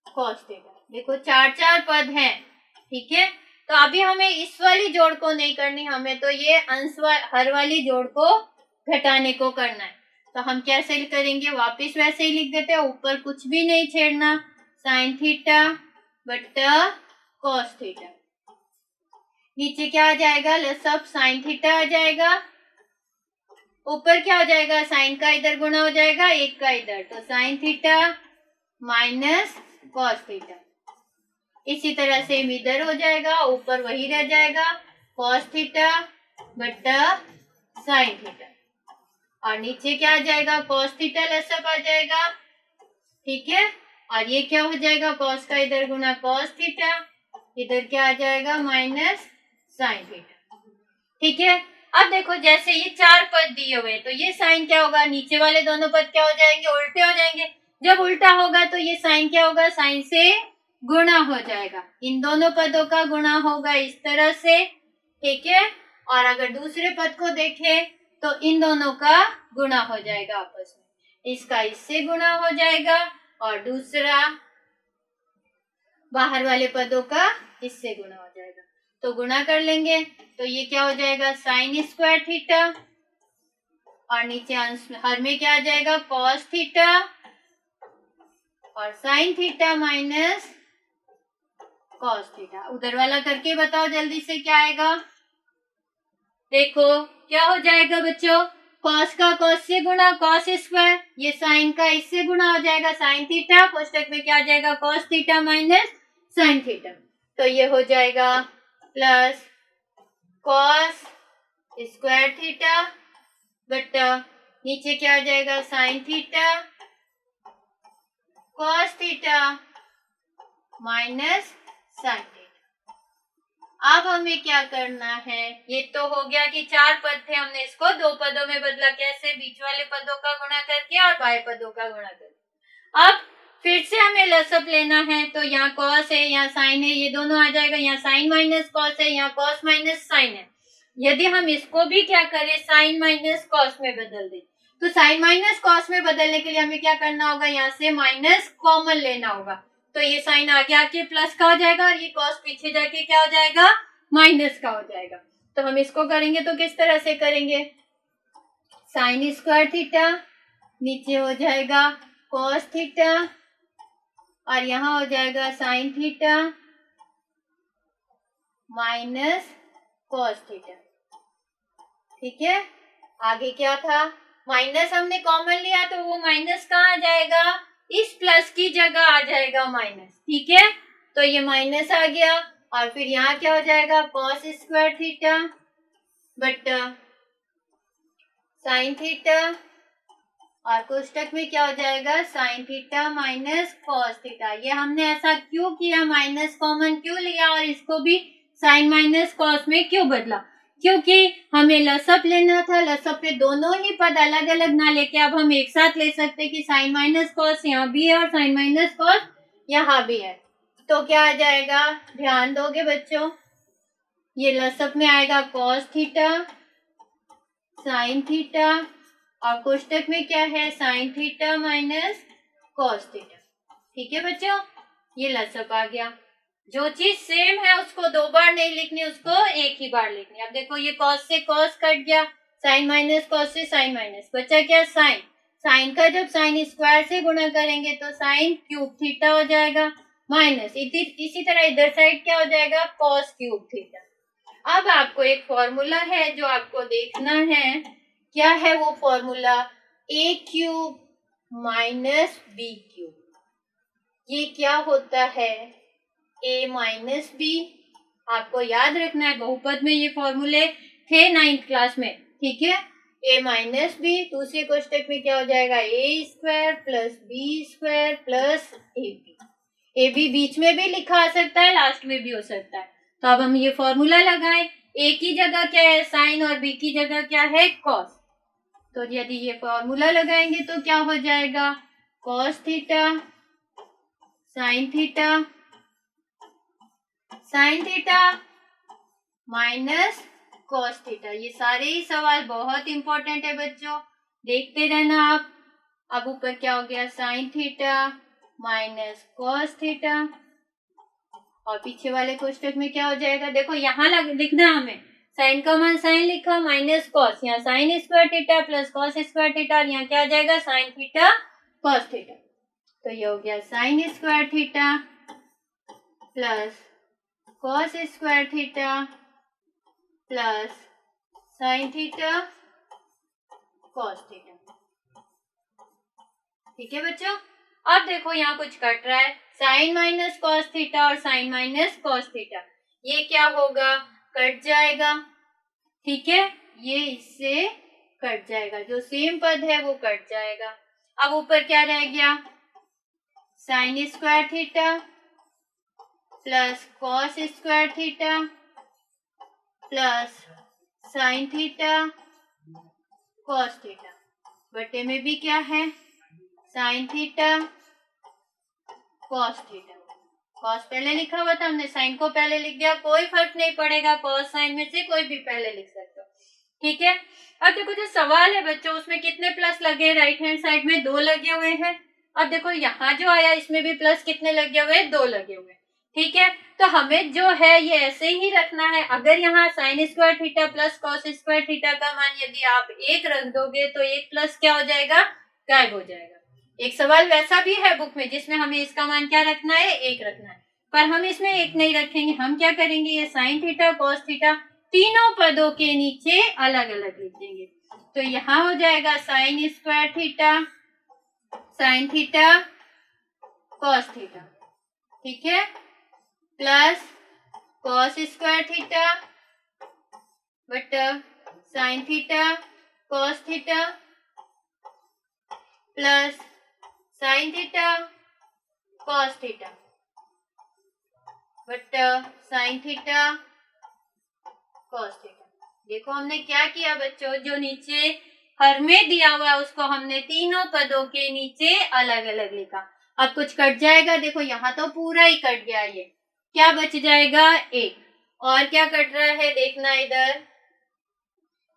कॉस थीटा। देखो 4 पद हैं। ठीक है, तो अभी हमें इस वाली जोड़ को नहीं करनी, हमें तो ये अंश हर वाली जोड़ को घटाने को करना है। तो हम कैसे करेंगे? वापिस वैसे ही लिख देते हैं, ऊपर कुछ भी नहीं छेड़ना। साइन थीटा बट्टा कॉस थीटा, नीचे क्या आ जाएगा? लसअप साइन थीटा आ जाएगा। ऊपर क्या हो जाएगा? साइन का इधर गुणा हो जाएगा, एक का इधर, तो sine theta minus cos theta. इसी तरह से इधर हो जाएगा, ऊपर वही रह जाएगा, कॉस थीटा बट्टा साइन थीटा, और नीचे क्या आ जाएगा? कॉस थीटा लसअप आ जाएगा। ठीक है, और ये क्या हो जाएगा? कॉस का इधर गुना कॉस थीटा, इधर क्या आ जाएगा? Minus sine theta. ठीक है, अब देखो जैसे ये 4 पद दिए हुए, तो ये साइन क्या होगा? नीचे वाले दोनों पद क्या हो जाएंगे? उल्टे हो जाएंगे। जब उल्टा होगा तो ये साइन क्या होगा? साइन से गुणा हो जाएगा। इन दोनों पदों का गुणा होगा इस तरह से। ठीक है, और अगर दूसरे पद को देखें तो इन दोनों का गुणा हो जाएगा आपस में। इसका इससे गुणा हो जाएगा और दूसरा बाहर वाले पदों का इससे गुणा हो जाएगा। तो गुणा कर लेंगे तो ये क्या हो जाएगा? साइन स्क्वायर थीटा, और नीचे अंश हर में क्या आ जाएगा? कॉस थीटा, और sine theta minus cos theta. उधर वाला करके बताओ जल्दी से क्या आएगा? देखो क्या हो जाएगा बच्चों? कॉस का कॉस से गुणा कॉस स्क्वायर, ये साइन का इससे गुणा हो जाएगा साइन थीटा, कोष्टक में क्या आ जाएगा? Cos theta minus sine theta. तो ये हो जाएगा प्लस कॉस स्क्वायर थीटा बट्टा नीचे क्या आ जाएगा? Sine theta cos theta minus sine theta. अब हमें क्या करना है? ये तो हो गया कि 4 पद थे, हमने इसको 2 पदों में बदला। कैसे? बीच वाले पदों का गुणा करके और बाएं पदों का गुणा करके। अब फिर से हमें लसअप लेना है, तो यहाँ कॉस है, यहाँ साइन है, ये दोनों आ जाएगा। यहाँ साइन माइनस कॉस है, यहाँ कॉस माइनस साइन है। यदि हम इसको भी क्या करें? साइन माइनस कॉस में बदल दें, तो साइन माइनस कॉस में बदलने के लिए हमें क्या करना होगा? यहाँ से माइनस कॉमन लेना होगा। तो तो ये साइन आगे आके प्लस का हो जाएगा और ये कॉस पीछे जाके क्या हो जाएगा, माइनस का हो जाएगा। तो हम इसको करेंगे तो किस तरह से करेंगे, साइन स्क्वायर थीटा नीचे हो जाएगा कॉस थीटा और यहाँ हो जाएगा sine theta minus cos theta. ठीक है, आगे क्या था, माइनस हमने कॉमन लिया तो वो माइनस कहाँ आ जाएगा, इस प्लस की जगह आ जाएगा माइनस। ठीक है, तो ये माइनस आ गया और फिर यहाँ क्या हो जाएगा, कॉस स्क्वायर थीटा बटा साइन थीटा और कोष्टक में क्या हो जाएगा, sine theta minus cos theta. ये हमने ऐसा क्यों किया, माइनस कॉमन क्यों लिया और इसको भी साइन माइनस कॉस में क्यों बदला, क्योंकि हमें लसअप लेना था। लसअप पे दोनों ही पद अलग अलग ना लेके अब हम एक साथ ले सकते कि साइन माइनस कॉस यहाँ भी है और साइन माइनस कॉस यहाँ भी है। तो क्या आ जाएगा, ध्यान दोगे बच्चों, ये लसअप में आएगा कॉस थीटा साइन थीटा और कोष्टक में क्या है, sine theta minus cos theta. ठीक है बच्चों, ये लसअप आ गया। जो चीज सेम है उसको दो बार नहीं लिखनी, उसको एक ही बार लिखनी। अब देखो ये कॉस से कॉस कट गया, साइन माइनस कॉस से साइन माइनस, बचा क्या, साइन। साइन का जब साइन स्क्वायर से गुणा करेंगे तो साइन क्यूब थीटा हो जाएगा माइनस इसी तरह इधर साइड क्या हो जाएगा, कॉस क्यूब थीटा। अब आपको एक फॉर्मूला है जो आपको देखना है, क्या है वो फॉर्मूला, ए क्यूब माइनस बी क्यूब। ये क्या होता है, ए माइनस बी। आपको याद रखना है, बहुपद में ये फॉर्मूले थे 9th क्लास में। ठीक है, ए माइनस बी, दूसरे कोष्टक में क्या हो जाएगा, A square plus B square plus A B. A B बीच में भी लिखा आ सकता है, लास्ट में भी हो सकता है। तो अब हम ये फॉर्मूला लगाएं, ए की जगह क्या है साइन और बी की जगह क्या है कॉस। तो यदि ये फॉर्मूला लगाएंगे तो क्या हो जाएगा, cos theta sine theta sine theta minus cos theta. ये सारे ही सवाल बहुत इंपॉर्टेंट है बच्चों, देखते रहना आप। अब ऊपर क्या हो गया, sine theta minus cos theta और पीछे वाले कोष्टक में क्या हो जाएगा, देखो यहाँ लिखना है हमें, साइन का मान साइन लिखा माइनस कॉस, यहाँ sign square theta plus cos square theta और यहाँ क्या आ जाएगा, साइन थीटा कॉस थीटा। तो ये हो गया sign square theta plus cos square theta plus sine theta cos theta. ठीक है बच्चों, अब देखो यहाँ कुछ कट रहा है, साइन माइनस कॉस थीटा और साइन माइनस कॉस थीटा, ये क्या होगा, कट जाएगा। ठीक है, ये इससे कट जाएगा, जो सेम पद है वो कट जाएगा। अब ऊपर क्या रह गया, sign square theta plus cos square theta plus sine theta cos theta, बटे में भी क्या है, sine theta cos theta. Cos पहले लिखा हुआ था, हमने साइन को पहले लिख दिया, कोई फर्क नहीं पड़ेगा, कॉस साइन में से कोई भी पहले लिख सकते हो। ठीक है, अब देखो जो सवाल है बच्चों, उसमें कितने प्लस लगे, राइट हैंड साइड में 2 लगे हुए हैं। अब देखो यहाँ जो आया इसमें भी प्लस कितने लगे हुए हैं, 2 लगे हुए हैं। ठीक है, तो हमें जो है ये ऐसे ही रखना है। अगर यहाँ sign square theta plus cos square theta का मान यदि आप 1 रख दोगे तो 1 प्लस क्या हो जाएगा, गायब हो जाएगा। एक सवाल वैसा भी है बुक में जिसमें हमें इसका मान क्या रखना है, 1 रखना है, पर हम इसमें 1 नहीं रखेंगे। हम क्या करेंगे, ये साइन थीटा कॉस थीटा तीनों पदों के नीचे अलग अलग लिख देंगे। तो यहाँ हो जाएगा sign square theta sine theta cos theta, ठीक है, प्लस कॉस स्क्वायर थीटा बटा sine theta cos theta plus sine theta cos theta बटा साइन थीटा कॉस थीटा। देखो हमने क्या किया बच्चों, जो नीचे हर में दिया हुआ है उसको हमने तीनों पदों के नीचे अलग अलग लिखा। अब कुछ कट जाएगा, देखो यहाँ तो पूरा ही कट गया, ये क्या बच जाएगा, 1। और क्या कट रहा है देखना इधर,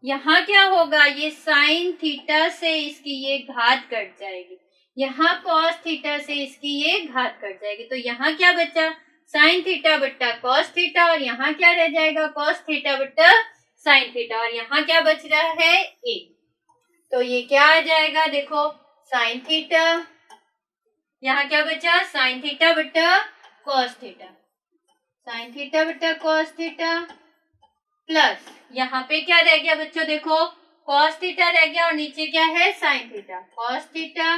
यहाँ क्या होगा, ये साइन थीटा से इसकी ये घात कट जाएगी, यहाँ कॉस थीटा से इसकी ये घात कट जाएगी, तो यहाँ क्या बचा, साइन थीटा बट्टा कॉस थीटा, और यहाँ क्या रह जाएगा, कॉस थीटा बट्टा साइन थीटा, और यहाँ क्या बच रहा है, ए। तो ये क्या आ जाएगा, देखो साइन थीटा, यहाँ क्या बचा, साइन थीटा बट्टा कॉस थीटा, साइन थीटा बट्टा कॉस थीटा, प्लस यहाँ पे क्या रह गया बच्चों, देखो कॉस थीटा रह गया, और नीचे क्या है, साइन थीटा, कॉस थीटा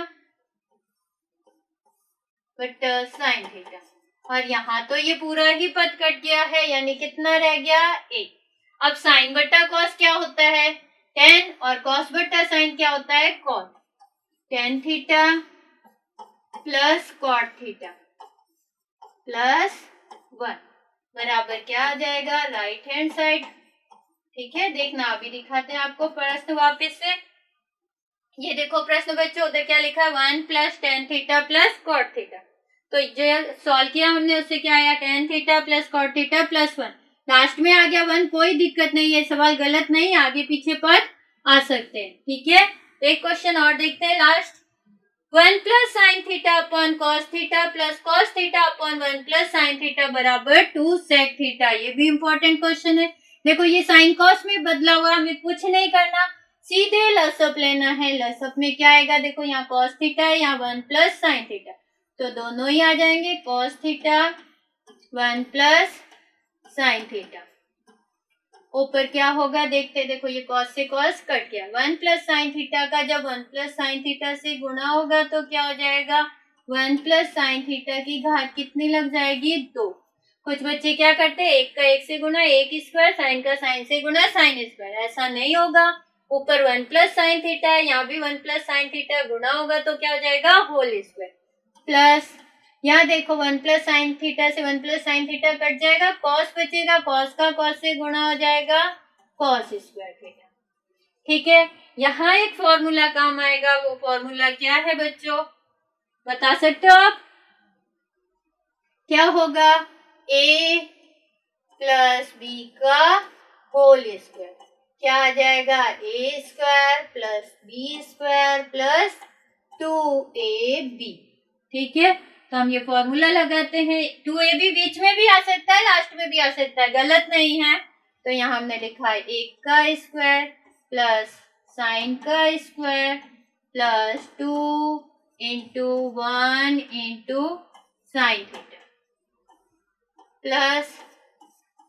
बट्टा साइन थीटा, और यहाँ तो ये पूरा ही पद कट गया है, यानी कितना रह गया, एक। अब साइन बट्टा कॉस क्या होता है, टेन, और कॉस बट्टा साइन क्या होता है, cot, tan theta plus cot theta plus 1 बराबर क्या आ जाएगा, राइट हैंड साइड। ठीक है, देखना अभी दिखाते हैं आपको प्रश्न वापस से। ये देखो प्रश्न बच्चों, उधर क्या लिखा है, 1 plus tan theta plus cot theta. तो जो सॉल्व किया हमने उससे क्या आया, tan theta plus cot theta plus 1, last में आ गया 1, कोई दिक्कत नहीं है, सवाल गलत नहीं, आगे पीछे पद आ सकते हैं। ठीक है, एक क्वेश्चन और देखते हैं last, 1 plus sine theta upon cos theta plus cos theta upon 1 plus sine theta बराबर 2 सेक थीटा। ये भी इंपॉर्टेंट क्वेश्चन है। देखो ये साइन कॉस में बदला हुआ, हमें कुछ नहीं करना, सीधे लसअप लेना है। लसअप में क्या आएगा, देखो यहाँ कॉस थीटा है, यहाँ 1 प्लस साइन थीटा, तो दोनों ही आ जाएंगे, cos theta 1 plus sine theta. ऊपर क्या होगा देखते, देखो ये कॉस से कॉस कट गया, 1 प्लस साइन थीटा का जब 1 प्लस साइन थीटा से गुणा होगा तो क्या हो जाएगा, 1 प्लस साइन थीटा की घात कितनी लग जाएगी, 2। कुछ बच्चे क्या करते हैं, एक का एक से गुणा, एक स्क्वायर, साइन का साइन से गुणा, साइन स्क्वायर, ऐसा नहीं होगा। ऊपर 1 प्लस साइन थीटा है, यहाँ भी 1 प्लस साइन थीटा, गुणा होगा तो क्या हो जाएगा, होल स्क्वायर, प्लस यहाँ देखो 1 प्लस साइन थीटा से 1 प्लस साइन थीटा कट जाएगा, कॉस बचेगा, कॉस का कॉस से गुणा हो जाएगा, कॉस स्क्वायर थीटा। ठीक है, यहाँ एक फॉर्मूला काम आएगा, वो फॉर्मूला क्या है बच्चों, बता सकते हो आप, क्या होगा, a प्लस बी का होल स्क्वायर, क्या आ जाएगा, a square plus B square plus 2ab। ठीक है, तो हम ये फॉर्मूला लगाते हैं, 2ab बीच में भी आ सकता है, लास्ट में भी आ सकता है, गलत नहीं है। तो यहाँ हमने लिखा है 1 का स्क्वायर प्लस साइन का square plus 2 into 1 into sine theta plus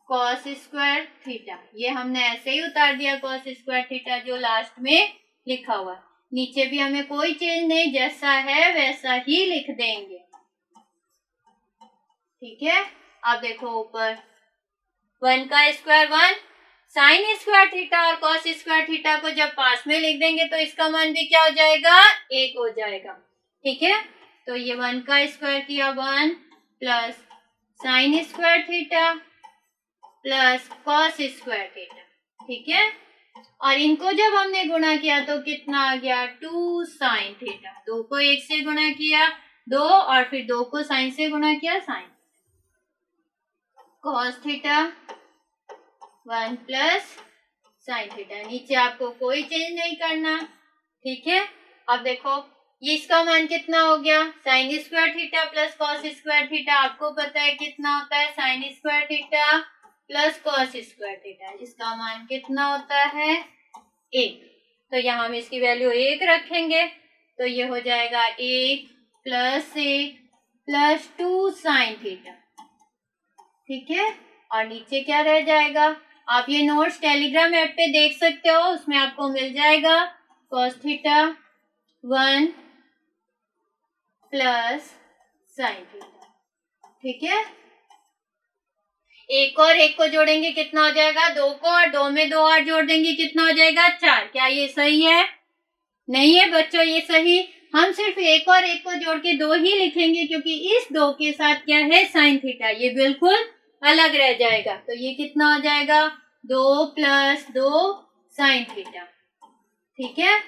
cos square theta. ये हमने ऐसे ही उतार दिया कॉस स्क्वायर थीटा जो लास्ट में लिखा हुआ है, नीचे भी हमें कोई चेंज नहीं, जैसा है वैसा ही लिख देंगे। ठीक है, अब देखो ऊपर 1 का स्क्वायर 1, साइन स्क्वायर थीटा और कॉस स्क्वायर थीटा को जब पास में लिख देंगे तो इसका मान भी क्या हो जाएगा, 1 हो जाएगा। ठीक है, तो ये 1 का स्क्वायर किया 1 plus sign square theta plus cos square theta. ठीक है, और इनको जब हमने गुणा किया तो कितना आ गया, 2 साइन थीटा, 2 को 1 से गुणा किया 2, और फिर 2 को साइन से गुणा किया sine, cos theta 1 plus sine theta. नीचे आपको कोई चेंज नहीं करना। ठीक है, अब देखो ये इसका मान कितना हो गया, sign square theta plus cos square theta, आपको पता है कितना होता है, sign square theta plus cos square theta, इसका मान कितना होता है, 1। तो यहाँ हम इसकी वैल्यू 1 रखेंगे, तो ये हो जाएगा 1 प्लस 2 साइन थीटा। ठीक है, और नीचे क्या रह जाएगा, आप ये नोट्स टेलीग्राम ऐप पे देख सकते हो, उसमें आपको मिल जाएगा cos theta 1 plus sine theta. ठीक है, एक और एक को जोड़ेंगे कितना हो जाएगा, 2 को, और 2 में 2 और जोड़ देंगे कितना हो जाएगा, 4। क्या ये सही है, नहीं है बच्चों, ये सही, हम सिर्फ एक और एक को जोड़ के 2 ही लिखेंगे, क्योंकि इस 2 के साथ क्या है, साइन थीटा, ये बिल्कुल अलग रह जाएगा। तो ये कितना हो जाएगा, 2 प्लस 2 साइन थीटा। ठीक है,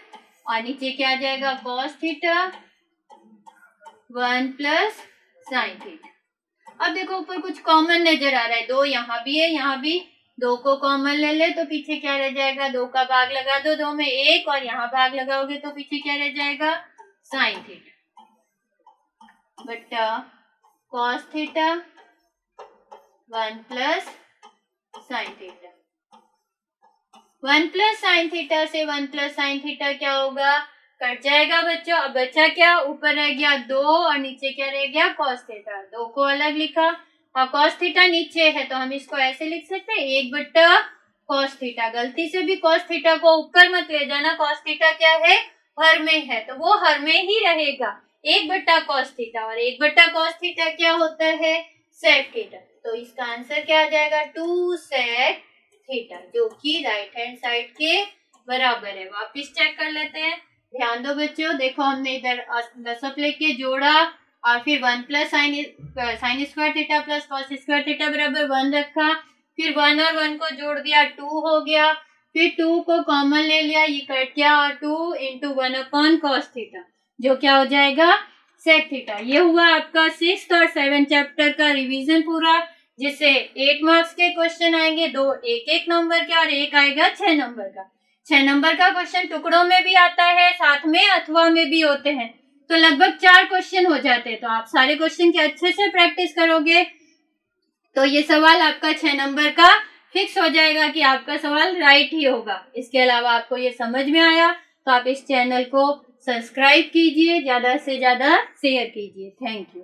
और नीचे क्या आ जाएगा, cos theta 1 plus sine theta. अब देखो ऊपर कुछ कॉमन नजर आ रहा है, 2 यहाँ भी है, यहाँ भी, 2 को कॉमन ले ले तो पीछे क्या रह जाएगा, 2 का भाग लगा दो, 2 में 1, और यहाँ भाग लगाओगे तो पीछे क्या रह जाएगा, साइन थीटा। बट्टा cos theta 1 plus sine theta. 1 plus sine theta से 1 प्लस साइन थीटा क्या होगा, कट जाएगा बच्चों। अब बचा क्या, ऊपर रह गया 2 और नीचे क्या रह गया, कॉस थीटा। 2 को अलग लिखा और कॉस थीटा नीचे है तो हम इसको ऐसे लिख सकते हैं 1 बट्टा कॉस थीटा। गलती से भी कॉस थीटा को ऊपर मत ले जाना, कॉस थीटा क्या है, हर में है तो वो हर में ही रहेगा 1 बट्टा कॉस थीटा। और 1 बट्टा कॉस थीटा क्या होता है, सेक थीटा। तो इसका आंसर क्या आ जाएगा, 2 सेक थीटा, जो कि राइट हैंड साइड के बराबर है। वापिस चेक कर लेते हैं, ध्यान दो बच्चों। देखो हमने इधर दशक लेके जोड़ा और फिर 1 plus sign square theta plus cos square theta बराबर 1 रखा, फिर 1 और 1 को जोड़ दिया 2 हो गया, फिर 2 को कॉमन ले लिया, ये कट गया और 2 इंटू 1 अपॉन कॉस थीटा, जो क्या हो जाएगा, सेक थीटा। ये हुआ आपका 6th और 7th चैप्टर का रिवीजन पूरा, जिससे 8 मार्क्स के क्वेश्चन आएंगे, 2 एक नंबर के और एक आएगा 6 नंबर का। 6 नंबर का क्वेश्चन टुकड़ों में भी आता है, साथ में अथवा में भी होते हैं, तो लगभग 4 क्वेश्चन हो जाते हैं। तो आप सारे क्वेश्चन की अच्छे से प्रैक्टिस करोगे तो ये सवाल आपका 6 नंबर का फिक्स हो जाएगा कि आपका सवाल राइट ही होगा। इसके अलावा आपको ये समझ में आया तो आप इस चैनल को सब्सक्राइब कीजिए, ज्यादा से ज्यादा शेयर कीजिए। Thank you.